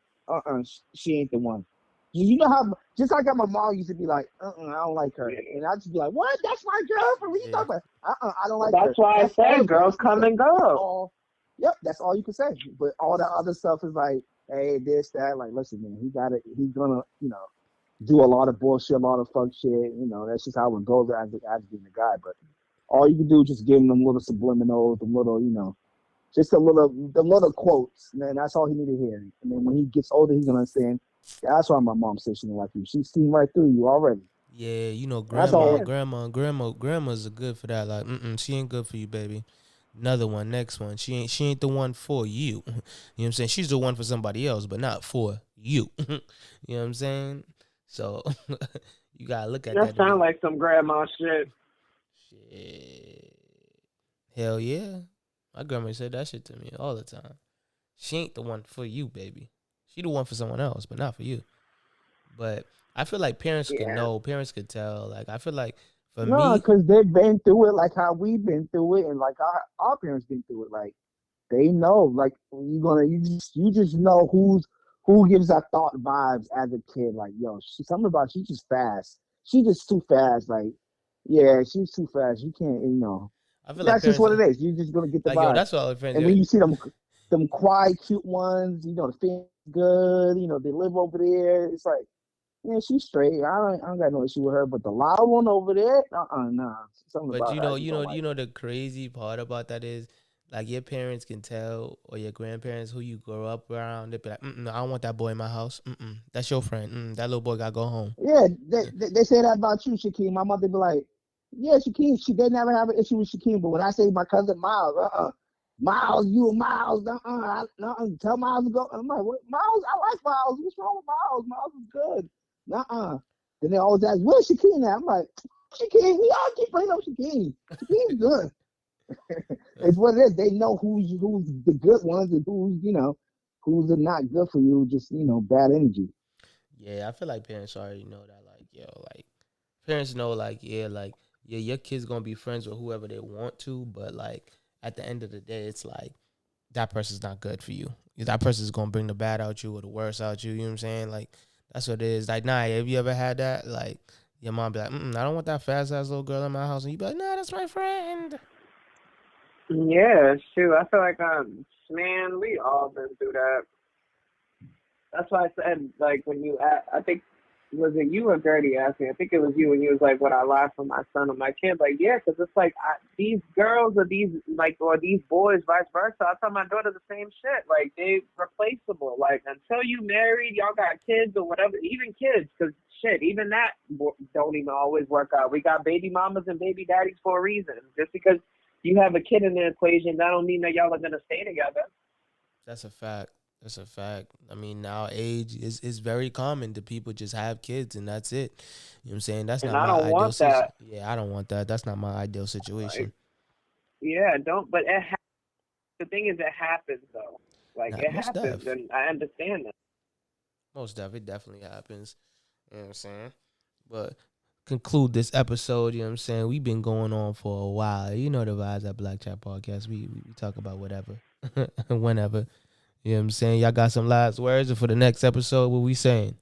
she ain't the one. You know how, just like how my mom used to be like, I don't like her, and I just be like, what? That's my girlfriend. What are you talking about? I don't like her. That's why I said girls come and go. Yep, that's all you can say. But all the other stuff is like, hey, this, that. Like, listen, man, he's gonna, do a lot of bullshit, a lot of fuck shit. That's just how it goes as being a guy. But all you can do is just give him them little subliminals, the little, just the little quotes, man. That's all he need to hear. And then when he gets older, he's gonna understand. That's why my mom says she didn't like you. She's seen right through you already. yeah, That's all. grandmas are good for that. Like, she ain't good for you, baby. Another one, next one. She ain't the one for you. You know what I'm saying? She's the one for somebody else, but not for you. You know what I'm saying? So you gotta look at that. That sound like some grandma shit. Shit. Hell yeah. My grandma said that shit to me all the time. She ain't the one for you, baby. She the one for someone else, but not for you. But I feel like parents could know. Parents could tell. Like, I feel like No, me, because they've been through it like how we've been through it, and like our parents been through it. Like, they know. Like you just know who gives that thought vibes as a kid. Like, yo, something about she's just fast. She just too fast. Like, yeah, she's too fast. You can't, I feel like That's just parents what it is. You're just gonna get the like, yo, vibe. that's what all friends. And when you see them quiet, cute ones, the feel good. They live over there. It's like, yeah, she's straight. I don't got no issue with her. But the loud one over there, nah. Something But about her I just don't like. the crazy part about that is, like, your parents can tell, or your grandparents who you grow up around. They be like, no, I don't want that boy in my house. That's your friend. That little boy gotta go home. Yeah, they say that about you, Shaquem. My mother be like, yeah, Shaquem. They never have an issue with Shaquem. But when I say my cousin Miles, Miles, you and Miles, tell Miles to go. I'm like, what? Miles? I like Miles. What's wrong with Miles? Miles is good. Then they always ask, where's Shaquem at? I'm like, Shaquem, we all keep bringing up Shaquem. Shaquem's good. It's what it is. They know who's the good ones and who's the not good for you. Just bad energy. Yeah, I feel like parents already know that. Like, yo, like, parents know, like, yeah, your kid's gonna be friends with whoever they want to, but like at the end of the day, it's like that person's not good for you. That person's gonna bring the bad out you or the worst out you. You know what I'm saying? Like, that's what it is. Like, nah, have you ever had that? Like, your mom be like, I don't want that fast ass little girl in my house, and you be like, nah, that's my friend. Yeah, it's true. I feel like, man, we all been through that. That's why I said, like, when you, I think, was it you or Gertie asked me? I think it was you, and you was like, would I lie for my son or my kid? Like, yeah, because it's like, these girls or these boys, vice versa. I tell my daughter the same shit. Like, they replaceable. Like, until you married, y'all got kids or whatever, even kids, because shit, even that don't even always work out. We got baby mamas and baby daddies for a reason. Just because you have a kid in the equation, that don't mean that y'all are going to stay together. That's a fact. That's a fact. I mean, now age is very common to people just have kids and that's it. You know what I'm saying? That's And not I my don't ideal want that. Yeah, I don't want that. That's not my ideal situation. Like, yeah, don't. But the thing is, it happens though. Like, Nah, it most happens, def. and I understand that. Most def. It definitely happens. You know what I'm saying? But conclude this episode, you know what I'm saying? We've been going on for a while. You know the vibes at Blackchat Podcast. We talk about whatever. Whenever. You know what I'm saying? Y'all got some last words, and for the next episode, what we saying?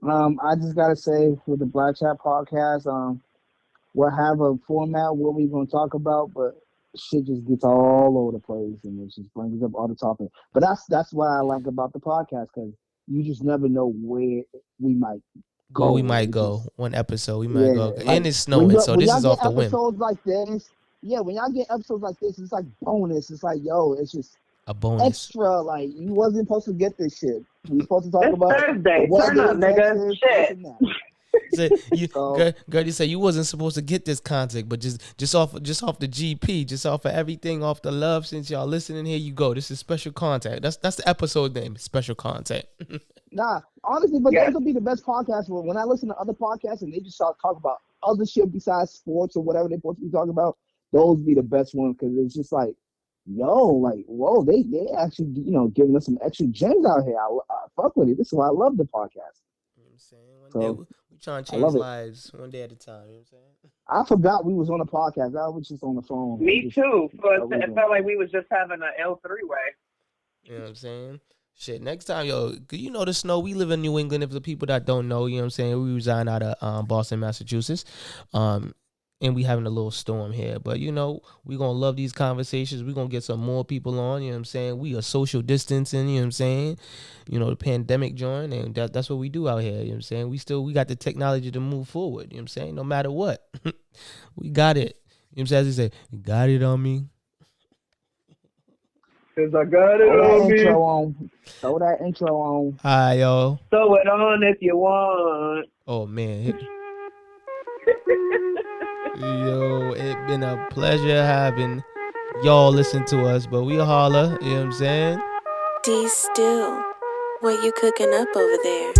I just gotta say for the Black Chat podcast, we'll have a format what we're gonna talk about, but shit just gets all over the place and it just brings up all the topics. But that's what I like about the podcast because you just never know where we might Where we go. might It go. just One episode, we might Yeah, go. like And it's snowing, so when this y'all is get off the whim. episodes like this, when y'all get episodes like this, it's like bonus. It's like, yo, it's just A bonus. extra. Like you wasn't supposed to get this shit. We supposed to talk It's about Thursday. the weather Turn up, in nigga. Texas, Shit. this and that. So So- Gertie said you wasn't supposed to get this content, but just off the GP, just off of everything, off the love. Since y'all listening, here you go. This is special content. That's the episode name, special content. Nah, honestly, but Yeah. those will be the best podcasts. When I listen to other podcasts and they just start talking about other shit besides sports or whatever they're supposed to be talking about, those be the best ones because it's just like, yo, like, whoa, they actually, giving us some extra gems out here. I fuck with it. This is why I love the podcast. You know what I'm saying? One So, day we trying to I change love it. lives one day at a time. You know what I'm saying? I forgot we was on a podcast. I was just on the phone. Me too. It we felt like we was just having an L3 way. You know what I'm saying? Shit, next time, yo, you know the snow. We live in New England. If the people that don't know, you know what I'm saying, we resign out of Boston, Massachusetts. And we having a little storm here. But, we going to love these conversations. We going to get some more people on, you know what I'm saying? We are social distancing, you know what I'm saying? The pandemic joined, and that's what we do out here, you know what I'm saying? We got the technology to move forward, you know what I'm saying? No matter what. We got it. You know what I'm saying? As they say, you got it on me. Cause I got it Throw that on me. intro on. Throw that intro on. Hi, yo. Throw it on if you want. Oh, man. Yo, it been a pleasure having y'all listen to us, but we holler, you know what I'm saying? D still, what you cooking up over there?